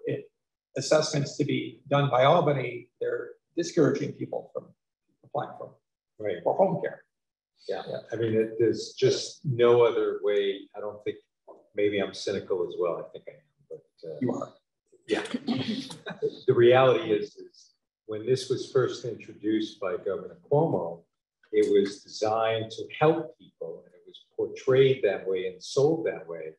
assessments to be done by Albany, they're discouraging people from applying for home care. Yeah, I mean, there's just no other way. I don't think, maybe I'm cynical as well. I think I am, but you are. Yeah. The reality is when this was first introduced by Governor Cuomo, it was designed to help people, and it was portrayed that way and sold that way.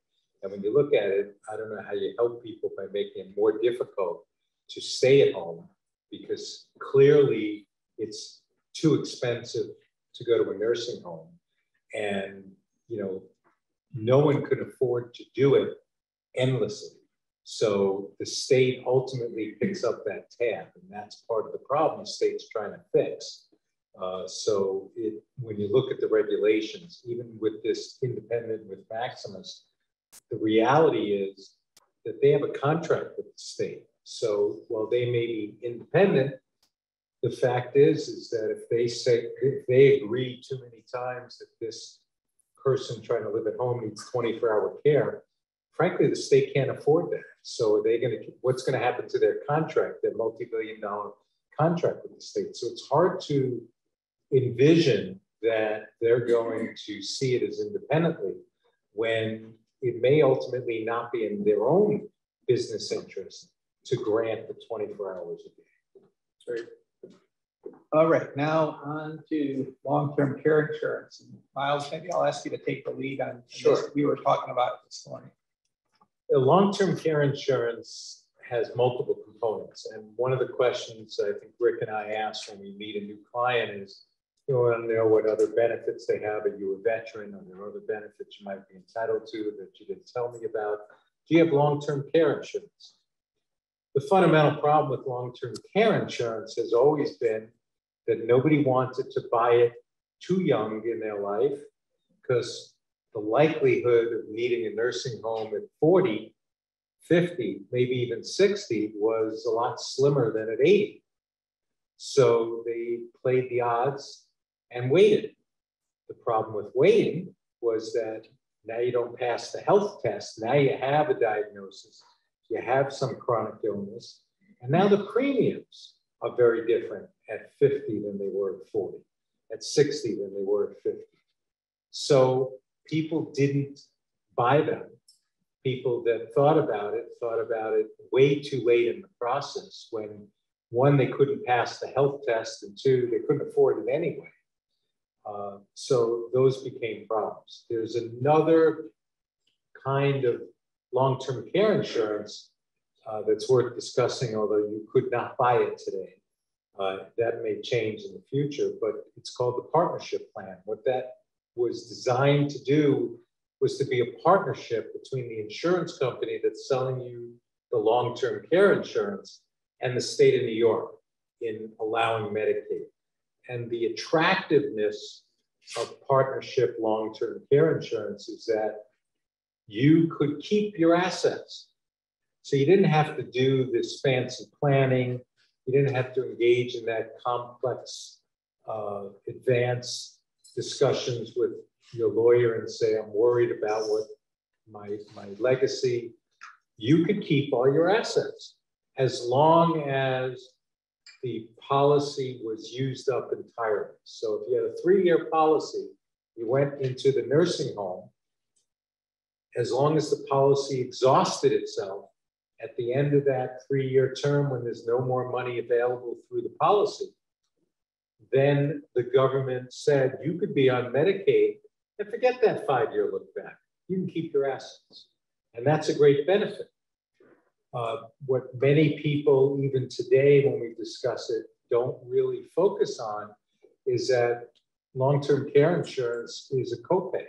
And when you look at it, I don't know how you help people by making it more difficult to stay at home, because clearly it's too expensive to go to a nursing home. And, you know, no one could afford to do it endlessly. So the state ultimately picks up that tab, and that's part of the problem the state's trying to fix. When you look at the regulations, even with this independent with Maximus, the reality is that they have a contract with the state. So while they may be independent, the fact is that if they agree too many times that this person trying to live at home needs 24-hour care, frankly, the state can't afford that. So what's going to happen to their contract, their multi-billion-dollar contract with the state? So it's hard to envision that they're going to see it as independently when it may ultimately not be in their own business interest to grant the 24 hours a day. Great. All right, now on to long-term care insurance. And Miles, maybe I'll ask you to take the lead on this. We were talking about it this morning. The long-term care insurance has multiple components. And one of the questions I think Rick and I ask when we meet a new client is, you want to know what other benefits they have. Are you a veteran? Are there other benefits you might be entitled to that you didn't tell me about? Do you have long-term care insurance? The fundamental problem with long-term care insurance has always been that nobody wanted to buy it too young in their life, because the likelihood of needing a nursing home at 40, 50, maybe even 60 was a lot slimmer than at 80. So they played the odds and waited. The problem with waiting was that now you don't pass the health test. Now you have a diagnosis. You have some chronic illness. And now the premiums are very different at 50 than they were at 40, at 60 than they were at 50. So people didn't buy them. People that thought about it way too late in the process, when one, they couldn't pass the health test, and two, they couldn't afford it anyway. So those became problems. There's another kind of long-term care insurance that's worth discussing, although you could not buy it today. That may change in the future, but it's called the partnership plan. What that was designed to do was to be a partnership between the insurance company that's selling you the long-term care insurance and the state of New York in allowing Medicaid. And the attractiveness of partnership long-term care insurance is that you could keep your assets. So you didn't have to do this fancy planning. You didn't have to engage in that complex advanced discussions with your lawyer and say, I'm worried about what my legacy. You could keep all your assets as long as the policy was used up entirely. So if you had a 3-year policy, you went into the nursing home, as long as the policy exhausted itself at the end of that 3-year term, when there's no more money available through the policy, then the government said you could be on Medicaid and forget that 5-year look back. You can keep your assets. And that's a great benefit. What many people, even today, when we discuss it, don't really focus on is that long-term care insurance is a copay.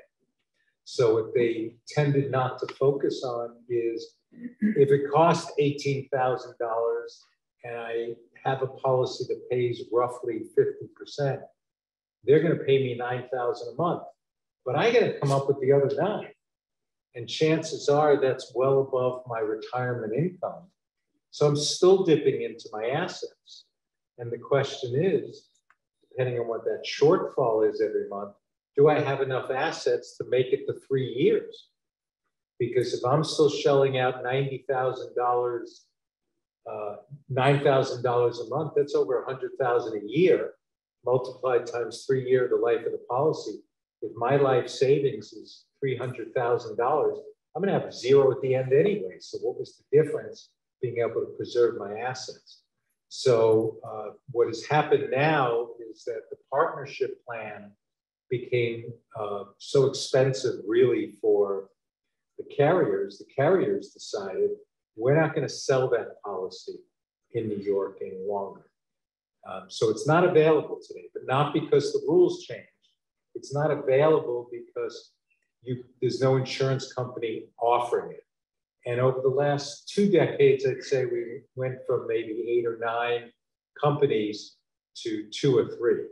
So what they tended not to focus on is, if it costs $18,000 and I have a policy that pays roughly 50%, they're going to pay me $9,000 a month, but I got to come up with the other 9. And chances are that's well above my retirement income. So I'm still dipping into my assets. And the question is, depending on what that shortfall is every month, do I have enough assets to make it to 3 years? Because if I'm still shelling out $90,000 a month, that's over $100,000 a year, multiplied times 3 years, the life of the policy. If my life savings is $300,000, I'm going to have 0 at the end anyway. So what was the difference being able to preserve my assets? So what has happened now is that the partnership plan became so expensive, really, for the carriers decided we're not going to sell that policy in New York any longer. So it's not available today, but not because the rules changed. It's not available because there's no insurance company offering it. And over the last 2 decades, I'd say we went from maybe 8 or 9 companies to 2 or 3.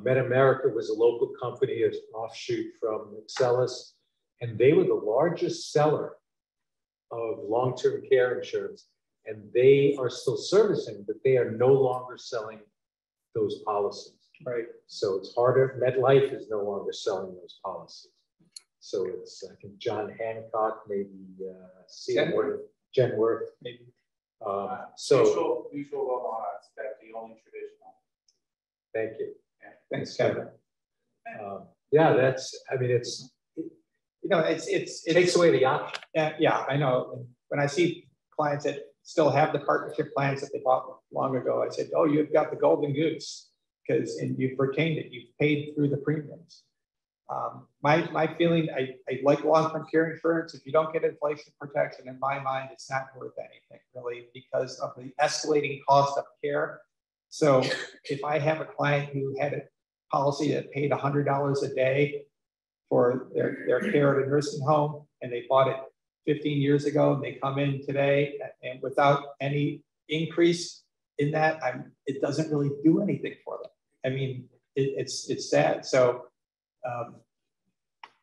MedAmerica was a local company, an offshoot from Excellus, and they were the largest seller of long-term care insurance. And they are still servicing, but they are no longer selling those policies. Right. So it's harder. MetLife is no longer selling those policies. So it's, I think, John Hancock, maybe Genworth, maybe. Mutual Omaha, that's the only traditional. Thank you. Yeah. Thanks, Kevin. Yeah, that's, I mean, it's, you know, it takes away the option. Yeah, I know. And when I see clients that still have the partnership plans that they bought long ago, I said, oh, you've got the golden goose and you've retained it. You've paid through the premiums. My feeling, I like long-term care insurance. If you don't get inflation protection, in my mind, it's not worth anything really because of the escalating cost of care. So if I have a client who had a policy that paid $100 a day for their care at a nursing home, and they bought it 15 years ago, and they come in today and without any increase in that, it doesn't really do anything for them. I mean, it's sad. So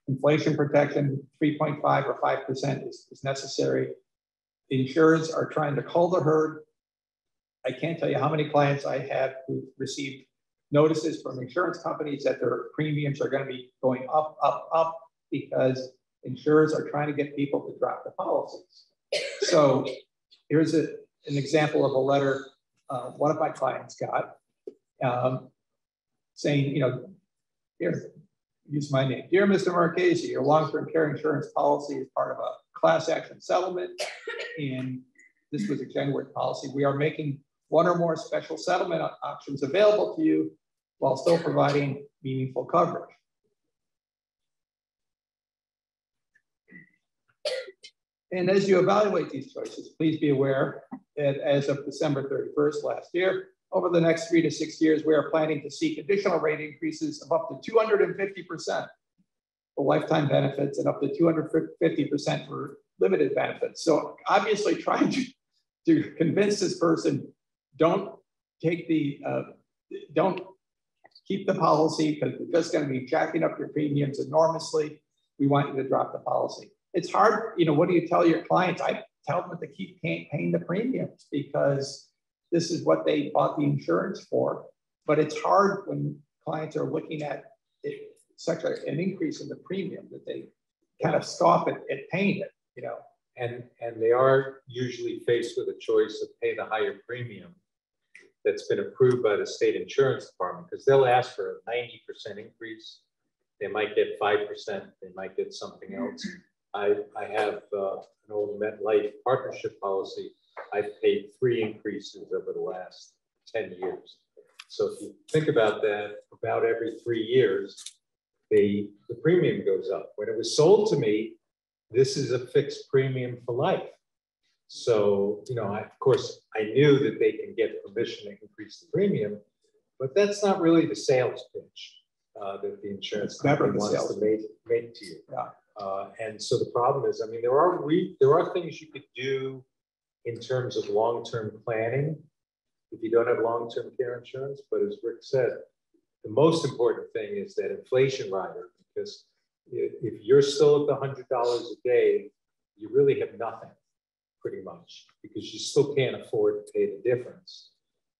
inflation protection, 3.5 or 5% is necessary. Insurers are trying to cull the herd. I can't tell you how many clients I have who received notices from insurance companies that their premiums are going to be going up, up, up because insurers are trying to get people to drop the policies. So here's an example of a letter one of my clients got saying, you know, here, use my name. Dear Mr. Marchese, your long-term care insurance policy is part of a class action settlement. And this was a Genworth policy. We are making one or more special settlement options available to you while still providing meaningful coverage. And as you evaluate these choices, please be aware that as of December 31st last year, over the next 3 to 6 years, we are planning to seek additional rate increases of up to 250% for lifetime benefits and up to 250% for limited benefits. So obviously trying to convince this person, don't take don't keep the policy because we're just going to be jacking up your premiums enormously. We want you to drop the policy. It's hard, you know, what do you tell your clients? I tell them to keep paying the premiums because this is what they bought the insurance for. But it's hard when clients are looking at such an increase in the premium that they kind of scoff at paying it, you know. And they are usually faced with a choice of pay the higher premium that's been approved by the state insurance department because they'll ask for a 90% increase. They might get 5%, they might get something else. I have an old MetLife partnership policy. I've paid 3 increases over the last 10 years. So if you think about that, about every 3 years, the premium goes up. When it was sold to me, this is a fixed premium for life. So, you know, of course, I knew that they can get permission to increase the premium, but that's not really the sales pitch that the insurance company wants to make to you. Yeah. And so the problem is, I mean, there are things you could do in terms of long-term planning if you don't have long-term care insurance. But as Rick said, the most important thing is that inflation rider, because if you're still at the $100 a day, you really have nothing pretty much because you still can't afford to pay the difference.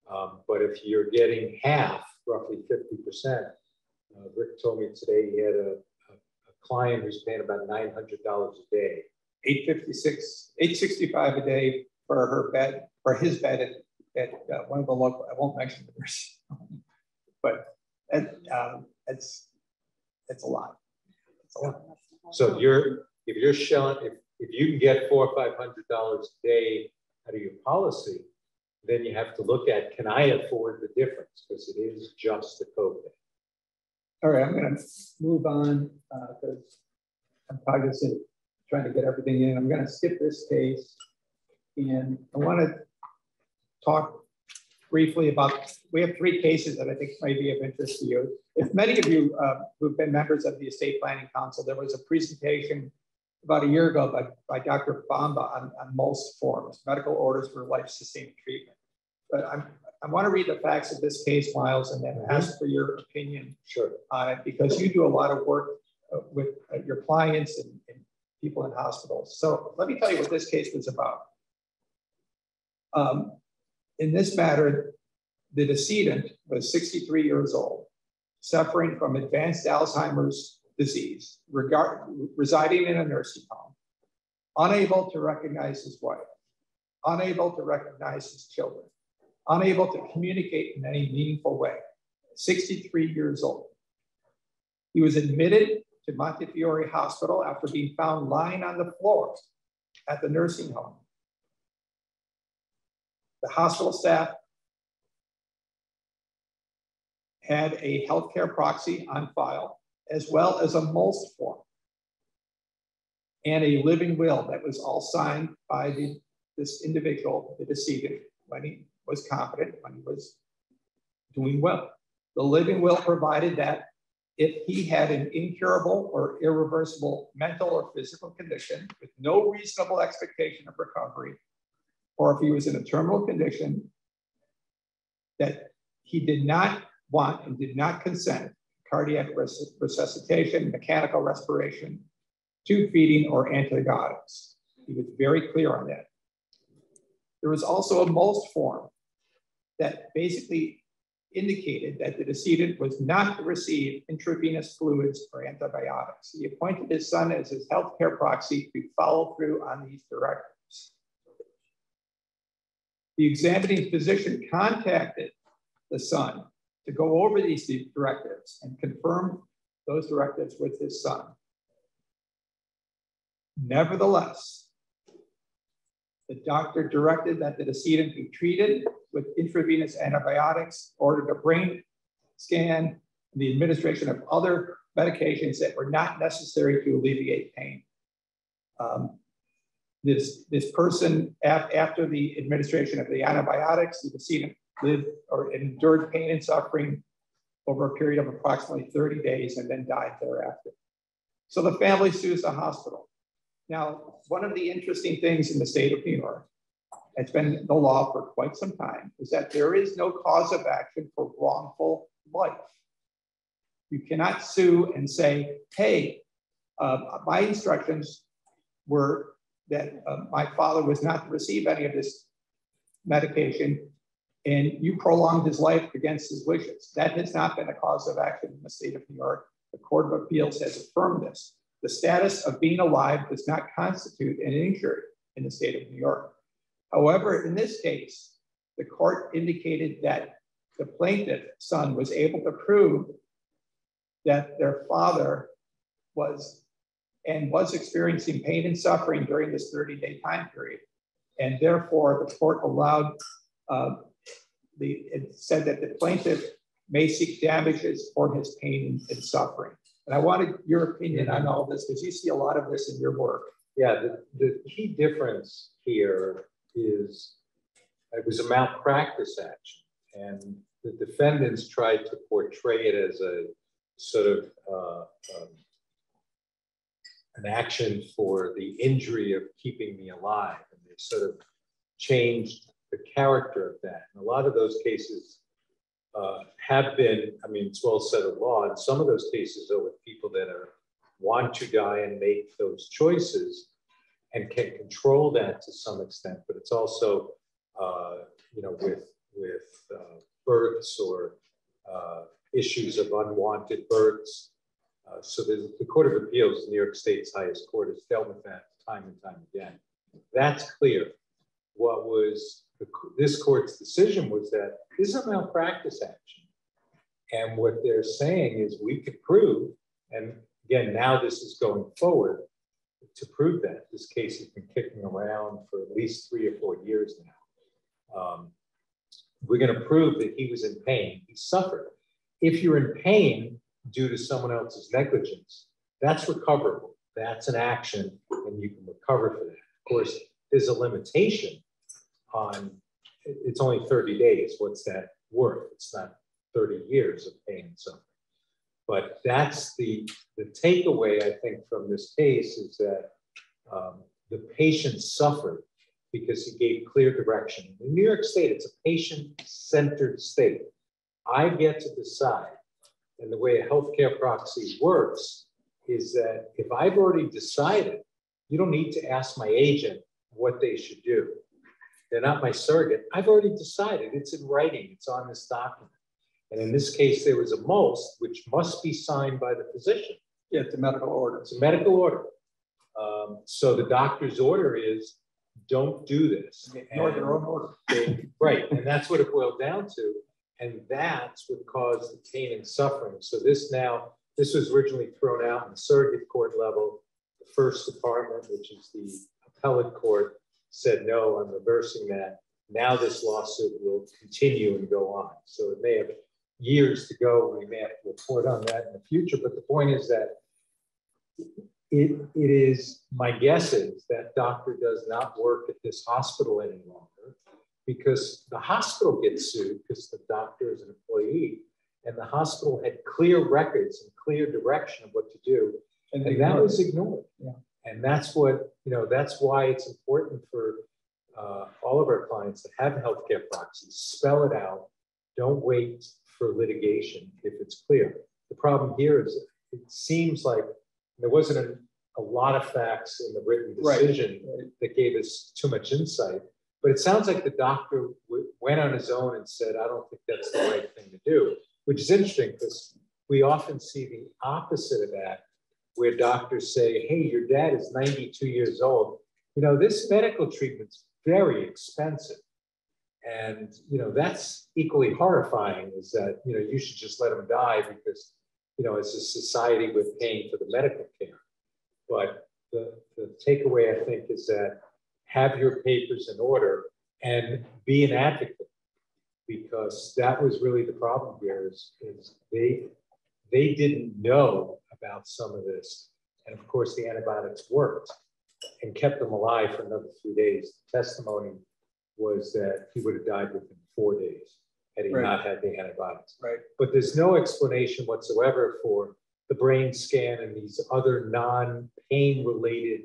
But if you're getting half, roughly 50%, Rick told me today he had a client who's paying about $900 a day. $865 a day for her bed, for his bed at one of the local, I won't mention the nursing home, but it's a lot. It's a lot. So if you're shelling, if you can get $400 or $500 a day out of your policy, then you have to look at, can I afford the difference? Because it is just a copay. All right, I'm going to move on because I'm cognizant of trying to get everything in. I'm going to skip this case. And I want to talk briefly about, we have 3 cases that I think may be of interest to you. If many of you who've been members of the Estate Planning Council, there was a presentation about a year ago by Dr. Bamba on most forms, medical orders for life-sustaining treatment. But I want to read the facts of this case, Miles, and then ask for your opinion on it, because you do a lot of work with your clients and people in hospitals. So let me tell you what this case was about. In this matter, the decedent was 63 years old, suffering from advanced Alzheimer's disease, residing in a nursing home, unable to recognize his wife, unable to recognize his children, unable to communicate in any meaningful way, 63 years old. He was admitted to Montefiore Hospital after being found lying on the floor at the nursing home. The hospital staff had a healthcare proxy on file, as well as a MOLST form and a living will that was all signed by this individual, the decedent, when he was competent, when he was doing well. The living will provided that if he had an incurable or irreversible mental or physical condition with no reasonable expectation of recovery, or if he was in a terminal condition that he did not want and did not consent, cardiac resuscitation, mechanical respiration, tube feeding, or antibiotics. He was very clear on that. There was also a MOLST form that basically indicated that the decedent was not to receive intravenous fluids or antibiotics. He appointed his son as his healthcare proxy to follow through on these directives. The examining physician contacted the son to go over these directives and confirm those directives with his son. Nevertheless, the doctor directed that the decedent be treated with intravenous antibiotics, ordered a brain scan, and the administration of other medications that were not necessary to alleviate pain. This person, after the administration of the antibiotics, the decedent lived or endured pain and suffering over a period of approximately 30 days and then died thereafter. So the family sues the hospital. Now, one of the interesting things in the state of New York, it's been the law for quite some time, is that there is no cause of action for wrongful life. You cannot sue and say, hey, my instructions were that my father was not to receive any of this medication, and you prolonged his life against his wishes. That has not been a cause of action in the state of New York. The Court of Appeals has affirmed this. The status of being alive does not constitute an injury in the state of New York. However, in this case, the court indicated that the plaintiff's son was able to prove that their father was experiencing pain and suffering during this 30-day time period. And therefore, the court allowed, it said that the plaintiff may seek damages for his pain and suffering. And I wanted your opinion on all this, because you see a lot of this in your work. Yeah, the key difference here is it was a malpractice action, and the defendants tried to portray it as a sort of an action for the injury of keeping me alive, and they sort of changed the character of that. And a lot of those cases have been, I mean, it's well settled law, and some of those cases are with people that want to die and make those choices and can control that to some extent, but it's also, you know, with births or issues of unwanted births. So the Court of Appeals, New York State's highest court, has dealt with that time and time again. That's clear. What was this court's decision was that this is a malpractice action. And what they're saying is we could prove, and again, now this is going forward, to prove that. This case has been kicking around for at least 3 or 4 years now. We're going to prove that he was in pain. He suffered. If you're in pain due to someone else's negligence, that's recoverable. That's an action and you can recover for that. Of course, there's a limitation on, it's only 30 days. What's that worth? It's not 30 years of pain and suffering. But that's the takeaway, I think, from this case is that the patient suffered because he gave clear direction. In New York State, it's a patient-centered state. I get to decide, and the way a healthcare proxy works is that if I've already decided, you don't need to ask my agent what they should do. They're not my surrogate. I've already decided. It's in writing. It's on this document. And in this case, there was a MOST, which must be signed by the physician. Yeah, it's a medical order. It's a medical order. So the doctor's order is, don't do this. Ignore their own order. Right, and that's what it boiled down to. And that's what caused the pain and suffering. So this was originally thrown out in the surrogate court level. The first department, which is the appellate court, said, no, I'm reversing that. Now this lawsuit will continue and go on. So it may have years to go. We may have to report on that in the future. But the point is that it is, my guess is that doctor does not work at this hospital any longer because the hospital gets sued because the doctor is an employee and the hospital had clear records and clear direction of what to do. And that was ignored. Yeah. And that's what, that's why it's important for all of our clients to have healthcare proxies, spell it out. Don't wait for litigation if it's clear. The problem here is it seems like there wasn't a lot of facts in the written decision that gave us too much insight, but it sounds like the doctor went on his own and said, I don't think that's the right thing to do, which is interesting because we often see the opposite of that, where doctors say, hey, your dad is 92 years old. This medical treatment's very expensive. And, that's equally horrifying is that, you should just let him die because, as a society, we're paying for the medical care. But the takeaway, I think, is that have your papers in order and be an advocate, because that was really the problem here is they didn't know about some of this. And of course, the antibiotics worked and kept them alive for another 3 days. The testimony was that he would have died within 4 days had he not had the antibiotics. Right. But there's no explanation whatsoever for the brain scan and these other non-pain related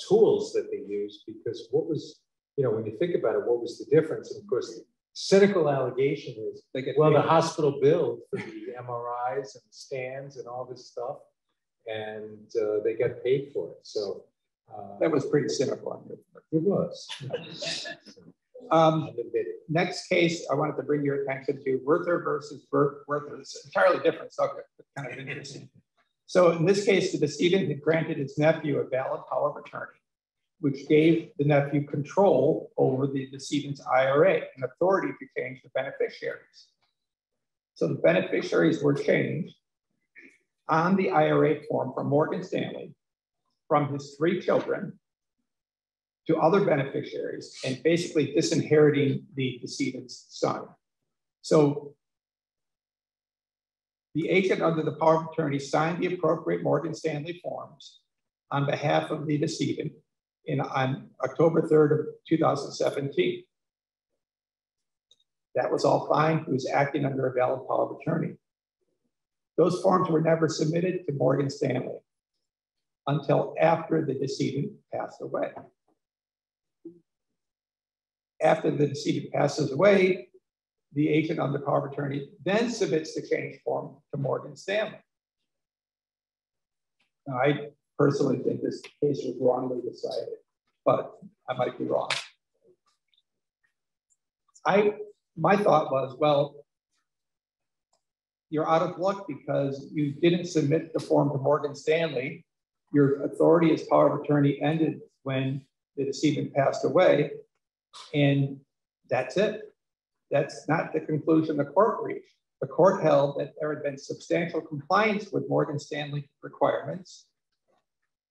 tools that they use, because what was, when you think about it, what was the difference? And of course, the cynical allegation is, well, the hospital billed for the MRIs and scans and all this stuff, and they got paid for it. So that was pretty cynical on your part. It was. Next case, I wanted to bring your attention to Werther versus Werther. It's an entirely different subject, but kind of interesting. So in this case, the decedent had granted his nephew a valid power of attorney, which gave the nephew control over the decedent's IRA and authority to change the beneficiaries. So the beneficiaries were changed on the IRA form from Morgan Stanley from his 3 children to other beneficiaries and basically disinheriting the decedent's son. So the agent under the power of attorney signed the appropriate Morgan Stanley forms on behalf of the decedent on October 3rd of 2017. That was all fine. He was acting under a valid power of attorney. Those forms were never submitted to Morgan Stanley until after the decedent passed away. After the decedent passes away, the agent under power of attorney then submits the change form to Morgan Stanley. Now, I personally think this case was wrongly decided, but I might be wrong. My thought was, well, you're out of luck because you didn't submit the form to Morgan Stanley. Your authority as power of attorney ended when the decedent passed away, and that's it. That's not the conclusion the court reached. The court held that there had been substantial compliance with Morgan Stanley requirements,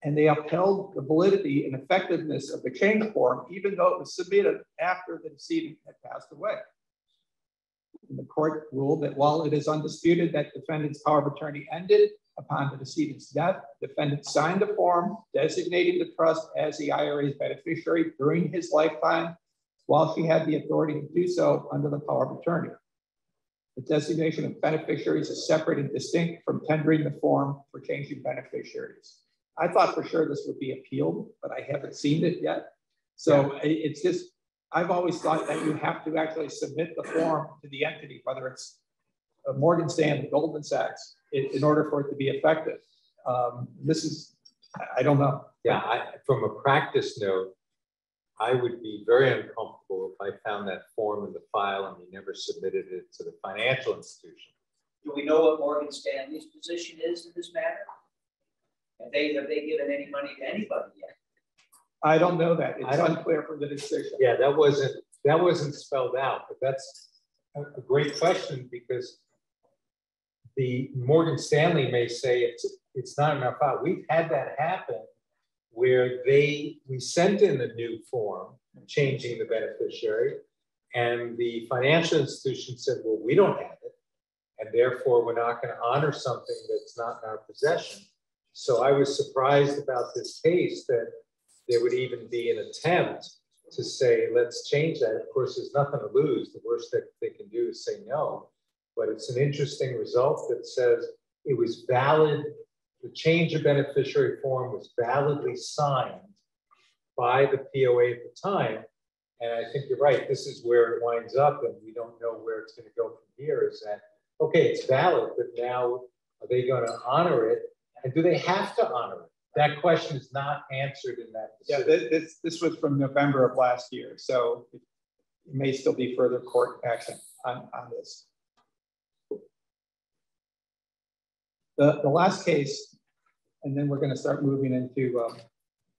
and they upheld the validity and effectiveness of the change form, even though it was submitted after the decedent had passed away. And the court ruled that while it is undisputed that defendant's power of attorney ended Upon the decedent's death, defendant signed the form designating the trust as the IRA's beneficiary during his lifetime, while she had the authority to do so under the power of attorney. The designation of beneficiaries is separate and distinct from tendering the form for changing beneficiaries. I thought for sure this would be appealed, but I haven't seen it yet. So it's just, I've always thought that you have to actually submit the form to the entity, whether it's Morgan Stanley, Goldman Sachs, in order for it to be effective. This is, I don't know. Yeah, from a practice note, I would be very uncomfortable if I found that form in the file and we never submitted it to the financial institution. Do we know what Morgan Stanley's position is in this matter? Have they given any money to anybody yet? I don't know that. It's unclear from the decision. Yeah, that wasn't spelled out, but that's a great question, because the Morgan Stanley may say it's not in our file. We've had that happen where we sent in a new form changing the beneficiary, and the financial institution said, well, we don't have it, and therefore we're not going to honor something that's not in our possession. So I was surprised about this case that there would even be an attempt to say, let's change that. Of course, there's nothing to lose. The worst that they can do is say no. But it's an interesting result that says it was valid. The change of beneficiary form was validly signed by the POA at the time. And I think you're right. This is where it winds up, and we don't know where it's going to go from here. Is that, okay, it's valid, but now are they going to honor it? And do they have to honor it? That question is not answered in that decision. Yeah, this was from November of last year. So it may still be further court action on this. The last case, and then we're going to start moving into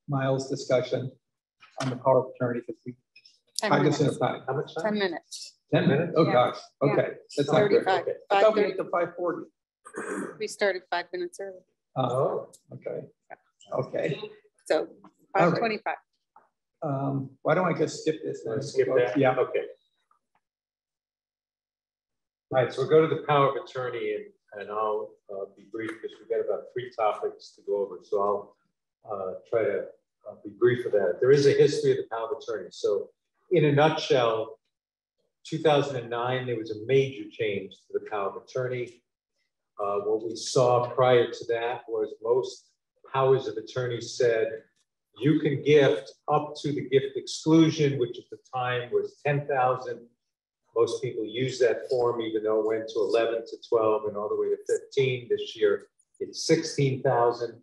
Miles' discussion on the power of attorney, because we cognizant of time. How much time? 10 minutes. 10 minutes? Oh, yeah. gosh. Okay. Yeah. That's not good. 35. Okay. I thought we went to 5:40. We started 5 minutes early. Oh, okay. Okay. So 5:25. Why don't I just skip this? Then? Skip that? Yeah. Okay. All right, so we'll go to the power of attorney, and I'll be brief because we've got about 3 topics to go over. So I'll try to be brief with that. There is a history of the power of attorney. So in a nutshell, 2009, there was a major change to the power of attorney. What we saw prior to that was most powers of attorney said, you can gift up to the gift exclusion, which at the time was 10,000. Most people use that form, even though it went to 11 to 12 and all the way to 15. This year, it's 16,000.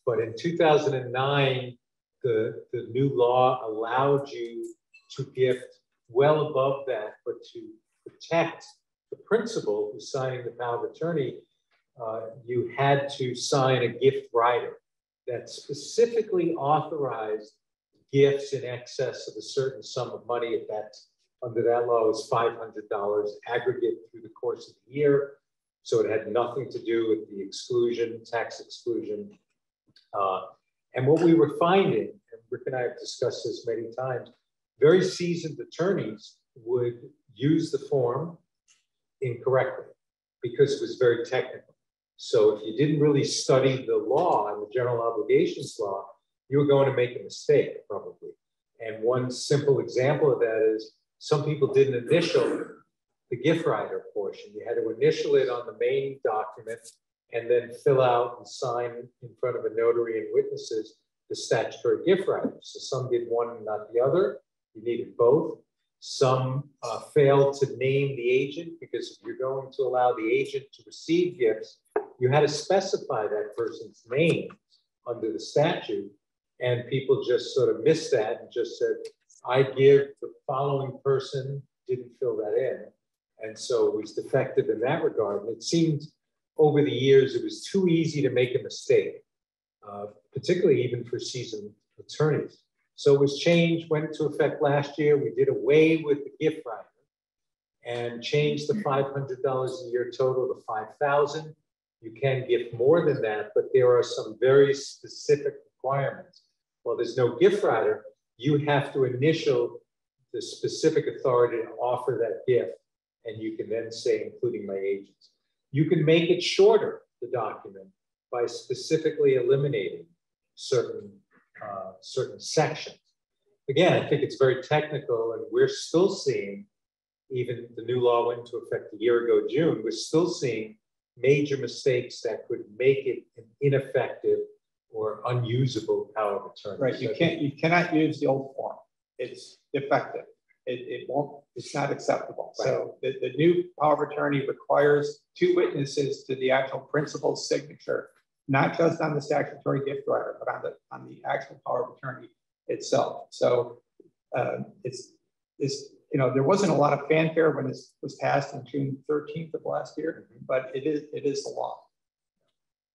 But in 2009, the new law allowed you to gift well above that, but to protect the principal who's signing the power of attorney, you had to sign a gift rider that specifically authorized gifts in excess of a certain sum of money. At that, under that law, was $500 aggregate through the course of the year. So it had nothing to do with the exclusion, tax exclusion. And what we were finding, and Rick and I have discussed this many times, very seasoned attorneys would use the form incorrectly because it was very technical. So if you didn't really study the law and the general obligations law, you were going to make a mistake probably. And one simple example of that is some people didn't initial the gift rider portion. You had to initial it on the main document and then fill out and sign in front of a notary and witnesses the statutory gift rider. So some did one and not the other. You needed both. Some failed to name the agent, because if you're going to allow the agent to receive gifts, you had to specify that person's name under the statute. And people just sort of missed that and just said, I give the following person, didn't fill that in. And so it was defective in that regard. And it seemed over the years, it was too easy to make a mistake, particularly even for seasoned attorneys. So it was changed, went into effect last year. We did away with the gift rider and changed the $500 a year total to $5,000. You can gift more than that, but there are some very specific requirements. Well, there's no gift rider. You have to initial the specific authority to offer that gift. And you can then say, including my agents. You can make it shorter, the document, by specifically eliminating certain sections. Again, I think it's very technical, and we're still seeing, even the new law went into effect a year ago, June, we're still seeing major mistakes that could make it an ineffective or unusable power of attorney. Right, you cannot use the old form. It's defective. It's not acceptable. Right. So the new power of attorney requires 2 witnesses to the actual principal's signature, not just on the statutory gift writer, but on the actual power of attorney itself. So there wasn't a lot of fanfare when this was passed on June 13th of last year, but it is the law.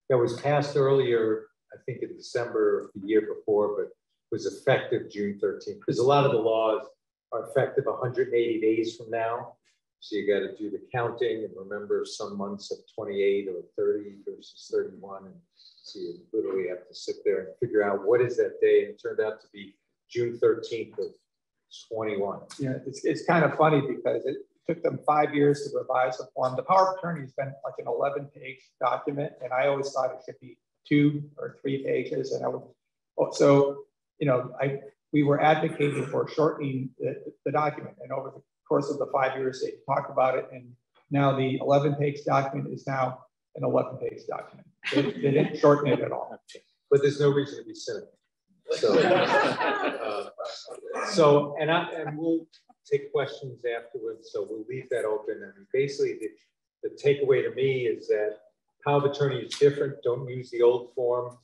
That was passed earlier, I think in December of the year before, but was effective June 13th, because a lot of the laws are effective 180 days from now. So you got to do the counting and remember some months of 28 or 30 versus 31. And so you literally have to sit there and figure out what is that day. And it turned out to be June 13th of 21. Yeah, it's kind of funny because it took them 5 years to revise the form. The power of attorney has been like an 11-page document, and I always thought it should be 2 or 3 pages. And we were advocating for shortening the document, and over the course of the 5 years, they talked about it, and now the 11-page document is now an 11-page document. They didn't shorten it at all. But there's no reason to be cynical. So, and we'll take questions afterwards. So we'll leave that open. And basically, the takeaway to me is that power of attorney is different. Don't use the old form.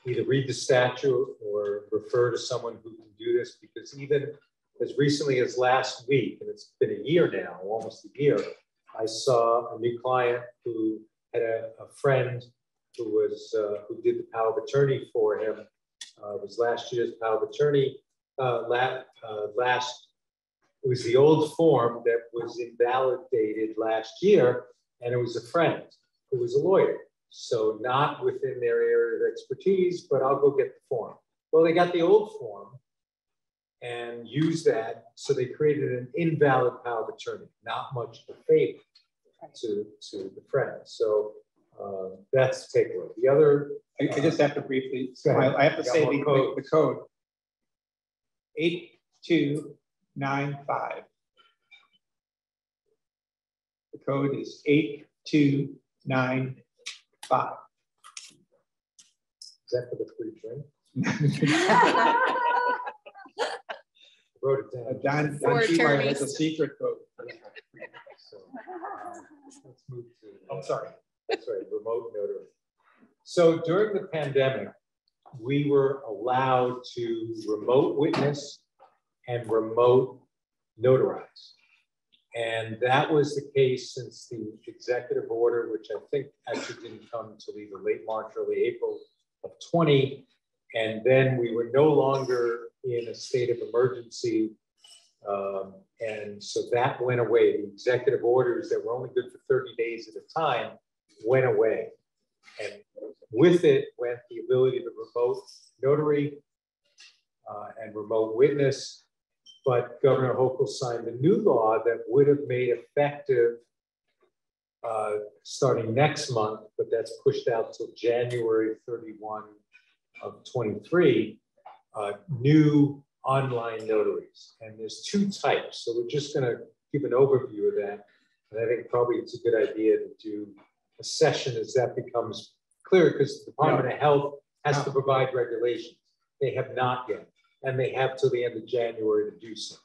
Either read the statute or refer to someone who can do this, because even as recently as last week, and it's been a year now, almost a year, I saw a new client who had a friend who did the power of attorney for him. It was last year's power of attorney. It was the old form that was invalidated last year, and it was a friend who was a lawyer. So not within their area of expertise, but I'll go get the form. Well, they got the old form and used that. So they created an invalid power of attorney, not much of a favor to the friend. So that's the takeaway. The other, I just have to briefly, I have to say the code 8295. The code is 8295. Is that for the free drink? Wrote it down. Don Cheemeyer has a secret code. So, let's move to. I'm sorry. That's right, remote notary. So during the pandemic, we were allowed to remote witness and remote notarize. And that was the case since the executive order, which I think actually didn't come until either late March, early April of 20. And then we were no longer in a state of emergency. And so that went away. The executive orders that were only good for 30 days at a time went away. And with it went the ability to remote notary and remote witness. But Governor Hochul signed a new law that would have made effective starting next month, but that's pushed out till January 31 of 23, new online notaries. And there's 2 types. So we're just going to give an overview of that. And I think probably it's a good idea to do a session as that becomes clear, because the Department of Health has to provide regulations. They have not yet, and they have till the end of January to do so.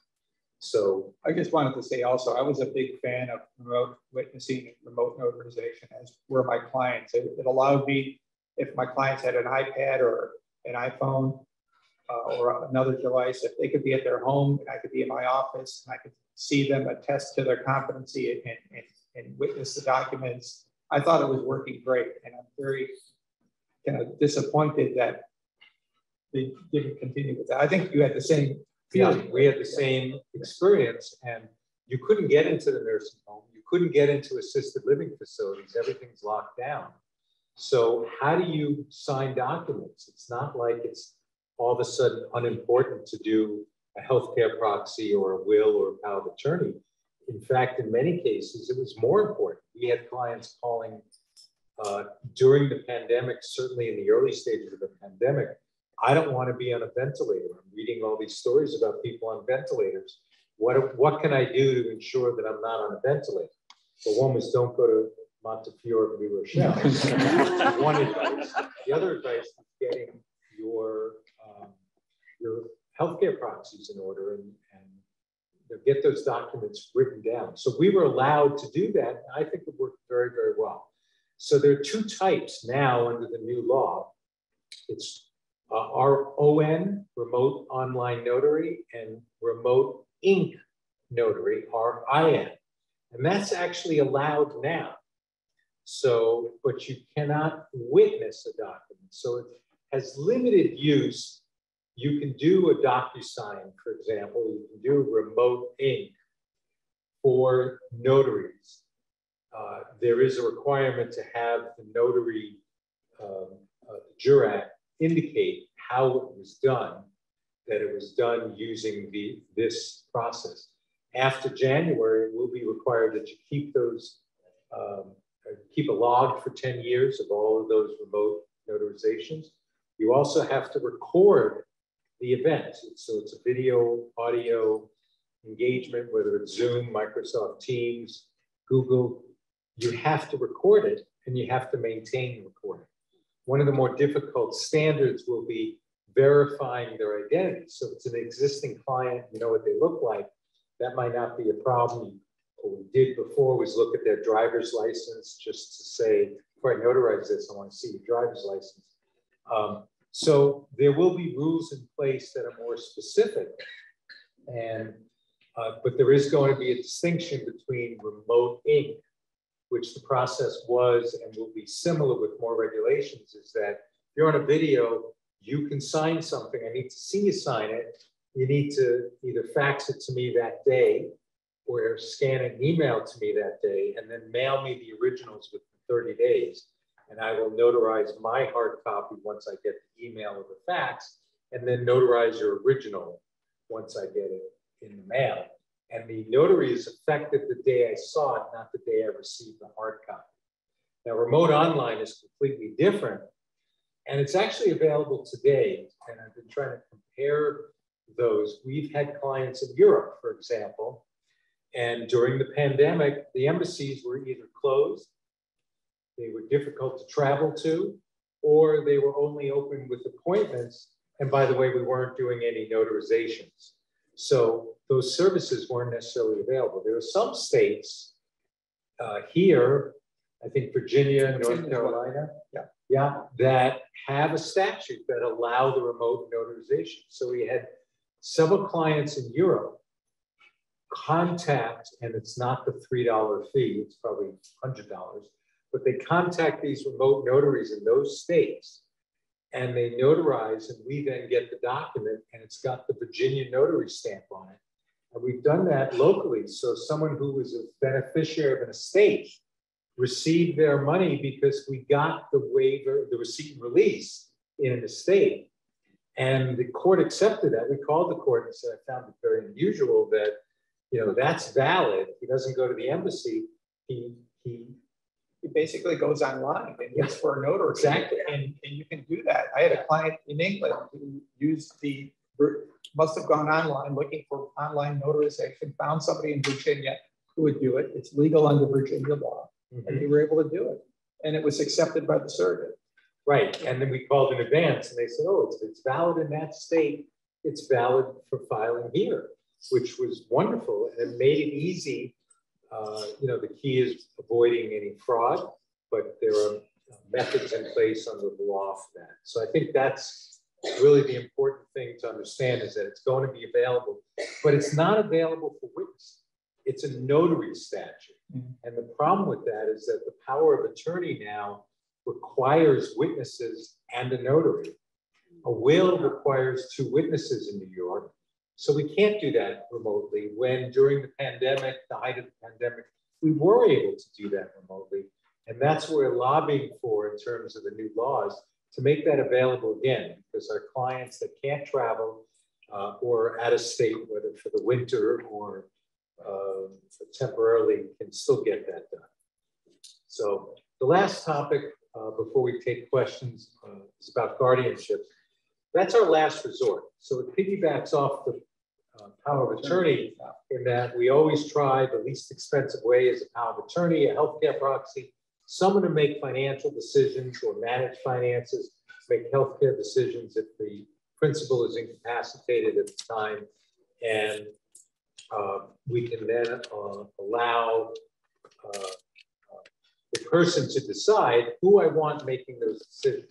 So I just wanted to say also, I was a big fan of remote witnessing and remote notarization, as were my clients. It allowed me, if my clients had an iPad or an iPhone or another device, if they could be at their home and I could be in my office and I could see them, attest to their competency and witness the documents. I thought it was working great, and I'm very kind of disappointed that they didn't continue with that. I think you had the same feeling. Yeah, we had the same experience, and you couldn't get into the nursing home. You couldn't get into assisted living facilities. Everything's locked down. So how do you sign documents? It's not like it's all of a sudden unimportant to do a healthcare proxy or a will or a power of attorney. In fact, in many cases, it was more important. We had clients calling During the pandemic, certainly in the early stages of the pandemic, I don't want to be on a ventilator. I'm reading all these stories about people on ventilators. What can I do to ensure that I'm not on a ventilator? The one was don't go to Montefiore, New Rochelle. One advice. The other advice is getting your healthcare proxies in order and get those documents written down. So we were allowed to do that. I think it worked very, very well. So there are two types now under the new law. It's RON, remote online notary, and remote ink notary, RIN. And that's actually allowed now. So, but you cannot witness a document. So it has limited use. You can do a DocuSign, for example. You can do remote ink for notaries. There is a requirement to have the notary jurat indicate how it was done, that it was done using this process. After January, it will be required that you keep those, keep a log for 10 years of all of those remote notarizations. You also have to record the event. So it's a video, audio engagement, whether it's Zoom, Microsoft Teams, Google. You have to record it and you have to maintain the recording. One of the more difficult standards will be verifying their identity. So if it's an existing client, you know what they look like, that might not be a problem. What we did before was look at their driver's license just to say, before I notarize this, I want to see your driver's license. So there will be rules in place that are more specific, and but there is going to be a distinction between remote ink, which the process was and will be similar with more regulations, is that if you're on a video, you can sign something. I need to see you sign it. You need to either fax it to me that day or scan an email to me that day and then mail me the originals within 30 days. And I will notarize my hard copy once I get the email or the fax, and then notarize your original once I get it in the mail. And the notary is effective the day I saw it, not the day I received the hard copy. Now, remote online is completely different, and it's actually available today. And I've been trying to compare those. We've had clients in Europe, for example, and during the pandemic, the embassies were either closed, they were difficult to travel to, or they were only open with appointments. And by the way, we weren't doing any notarizations. So those services weren't necessarily available. There are some states here, I think Virginia, North Carolina, that have a statute that allow the remote notarization. So we had several clients in Europe contact, and it's not the $3 fee, it's probably $100, but they contact these remote notaries in those states and they notarize, and we then get the document and it's got the Virginia notary stamp on it. And we've done that locally. So someone who was a beneficiary of an estate received their money because we got the waiver, the receipt and release in an estate. And the court accepted that. We called the court and said, I found it very unusual that, you know, that's valid. He doesn't go to the embassy. He basically goes online and looks for a notary. Exactly. And you can do that. I had a client in England who must have gone online looking for online notarization, found somebody in Virginia who would do it. It's legal under Virginia law. And we were able to do it. And it was accepted by the circuit. Right. And then we called in advance and they said, oh, it's valid in that state. It's valid for filing here, which was wonderful. And it made it easy. You know, the key is avoiding any fraud, but there are methods in place under the law for that. So I think that's really the important thing to understand, is that it's going to be available, but it's not available for witness. It's a notary statute. And the problem with that is that the power of attorney now requires witnesses and a notary. A will requires 2 witnesses in New York. So we can't do that remotely, when during the pandemic, the height of the pandemic, we were able to do that remotely. And that's what we're lobbying for in terms of the new laws, to make that available again, because our clients that can't travel or out of state, whether for the winter or temporarily, can still get that done. So The last topic before we take questions is about guardianship. That's our last resort. So it piggybacks off the power of attorney in that we always try the least expensive way is a power of attorney, a healthcare proxy, someone to make financial decisions or manage finances, make healthcare decisions if the principal is incapacitated at the time. And we can then allow the person to decide who I want making those decisions.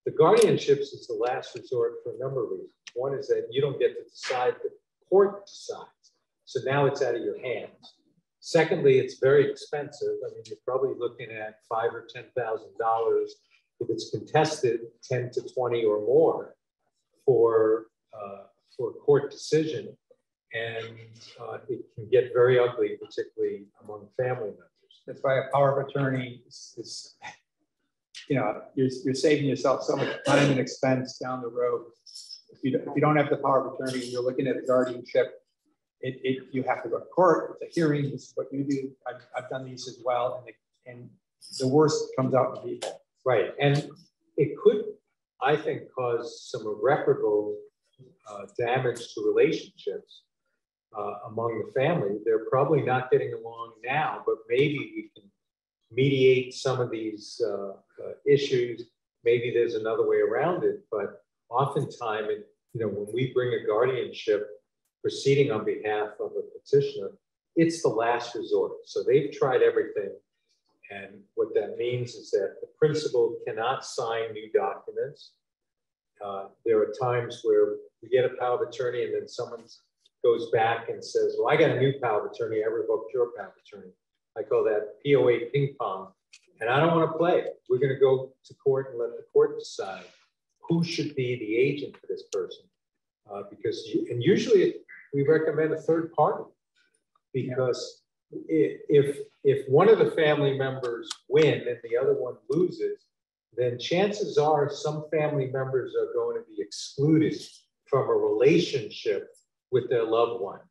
The guardianships is the last resort for a number of reasons. One is that you don't get to decide, the court decides. So now it's out of your hands. Secondly, it's very expensive. I mean, you're probably looking at $5,000 or $10,000 if it's contested, 10 to 20 or more for a court decision. And it can get very ugly, particularly among family members. That's why a power of attorney is you know, you're saving yourself so much time and expense down the road. If you don't have the power of attorney and you're looking at a guardianship, you have to go to court. It's a hearing. This is what you do. I've done these as well, and the worst comes out in people. Right, and it could, I think, cause some irreparable damage to relationships among the family. They're probably not getting along now, but maybe we can mediate some of these issues. Maybe there's another way around it, but oftentimes, when we bring a guardianship proceeding on behalf of a petitioner, it's the last resort. So they've tried everything. And what that means is that the principal cannot sign new documents. There are times where we get a power of attorney and then someone goes back and says, well, I got a new power of attorney. I revoked your power of attorney. I call that POA ping pong. And I don't want to play it. We're going to go to court and let the court decide who should be the agent for this person. And usually we recommend a third party, because if one of the family members win and the other one loses, then chances are some family members are going to be excluded from a relationship with their loved one,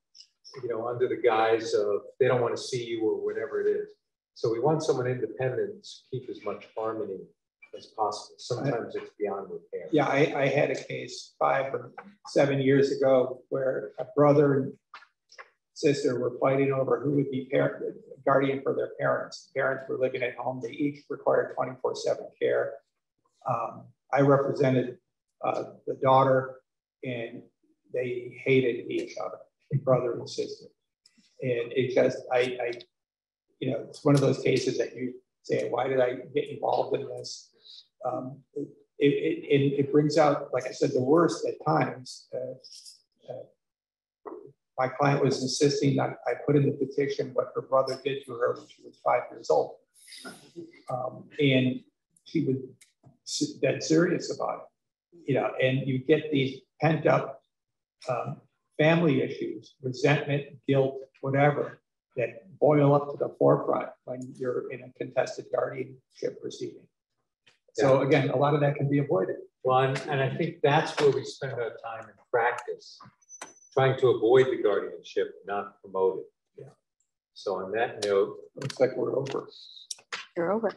under the guise of they don't want to see you or whatever it is. So we want someone independent to keep as much harmony as possible. Sometimes it's beyond repair. Yeah, I had a case 5 or 7 years ago where a brother and sister were fighting over who would be guardian for their parents. The parents were living at home. They each required 24/7 care. I represented the daughter, and they hated each other, brother and sister. And it just, it's one of those cases that you say, why did I get involved in this? It brings out, like I said, the worst at times. My client was insisting that I put in the petition what her brother did to her when she was 5 years old. And she was dead serious about it, and you get these pent up family issues, resentment, guilt, whatever, that boil up to the forefront when you're in a contested guardianship proceeding. So again, a lot of that can be avoided. Well, and I think that's where we spend our time in practice, trying to avoid the guardianship, not promote it. Yeah. So on that note, looks like we're over. You're over.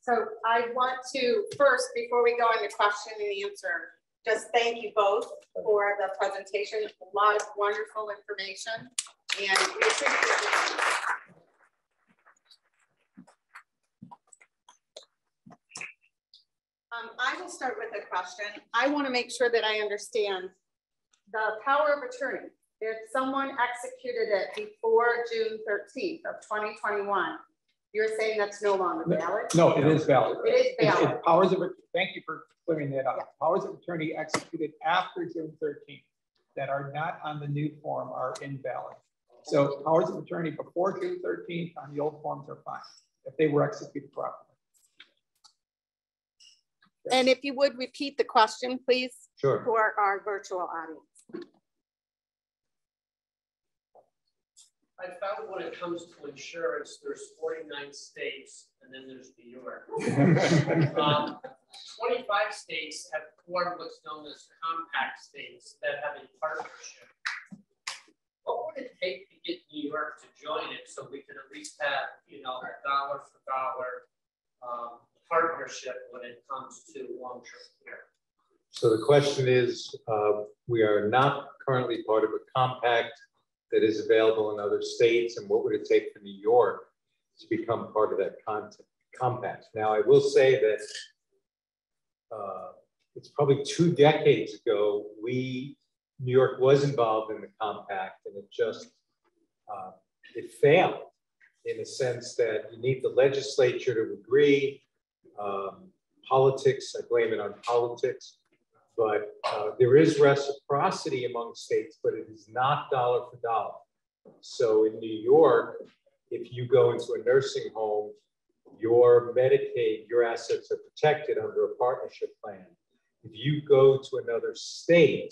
So I want to first, before we go into question and answer, just thank you both for the presentation. A lot of wonderful information, and we appreciate it. I will start with a question. I want to make sure that I understand the power of attorney. If someone executed it before June 13th of 2021, you're saying that's no longer valid? No, it is valid. It is valid. It's powers of, thank you for clearing that up. Yeah. Powers of attorney executed after June 13th that are not on the new form are invalid. So powers of attorney before June 13th on the old forms are fine if they were executed properly. And if you would repeat the question, please, sure, for our virtual audience. I found when it comes to insurance, there's 49 states, and then there's New York. 25 states have formed what's known as compact states that have a partnership. What would would it take to get New York to join it so we can at least have, you know, a dollar for dollar partnership when it comes to long-term care? So the question is, we are not currently part of a compact that is available in other states, and what would it take for New York to become part of that compact? Now, I will say that it's probably 2 decades ago, New York was involved in the compact, and it just, it failed in the sense that you need the legislature to agree. Politics, I blame it on politics, but there is reciprocity among states, but it is not dollar for dollar. So in New York, if you go into a nursing home, your Medicaid, your assets are protected under a partnership plan. If you go to another state,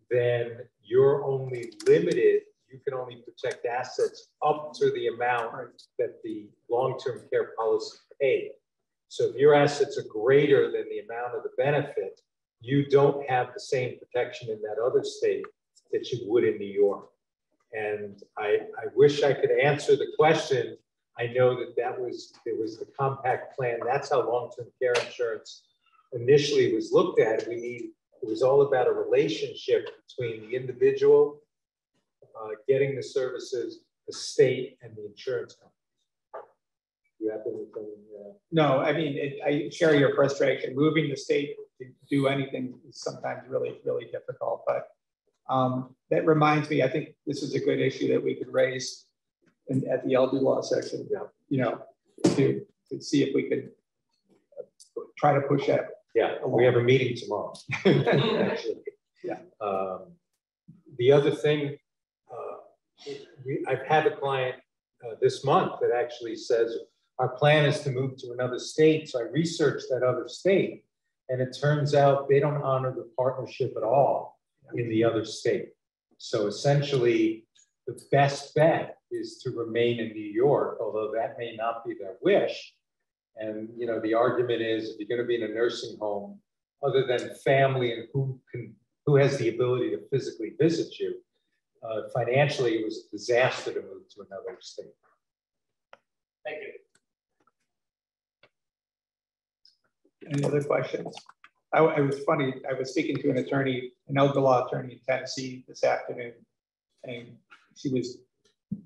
then you're only limited, you can only protect assets up to the amount that the long-term care policy paid. So if your assets are greater than the amount of the benefit, you don't have the same protection in that other state that you would in New York. And I wish I could answer the question. I know that there was the compact plan. That's how long-term care insurance initially was looked at. It was all about a relationship between the individual getting the services, the state, and the insurance company. You have anything? No, I mean, I share your frustration. Moving the state to do anything is sometimes really, really difficult. But that reminds me, I think this is a good issue that we could raise at the LD law section. Yeah. You know, to see if we could try to push that. Yeah, along. we have a meeting tomorrow. Actually. Yeah. The other thing, I've had a client this month that actually says, our plan is to move to another state. So I researched that other state, and it turns out they don't honor the partnership at all in the other state. So essentially, the best bet is to remain in New York, although that may not be their wish. And you know, the argument is, if you're going to be in a nursing home, other than family and who has the ability to physically visit you, financially, it was a disaster to move to another state. Thank you. Any other questions? It was funny. I was speaking to an attorney, an elder law attorney in Tennessee this afternoon, and she was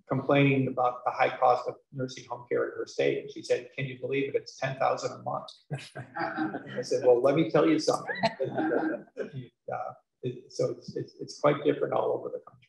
complaining about the high cost of nursing home care in her state. And she said, "Can you believe it? It's $10,000 a month." I said, "Well, let me tell you something." So it's quite different all over the country.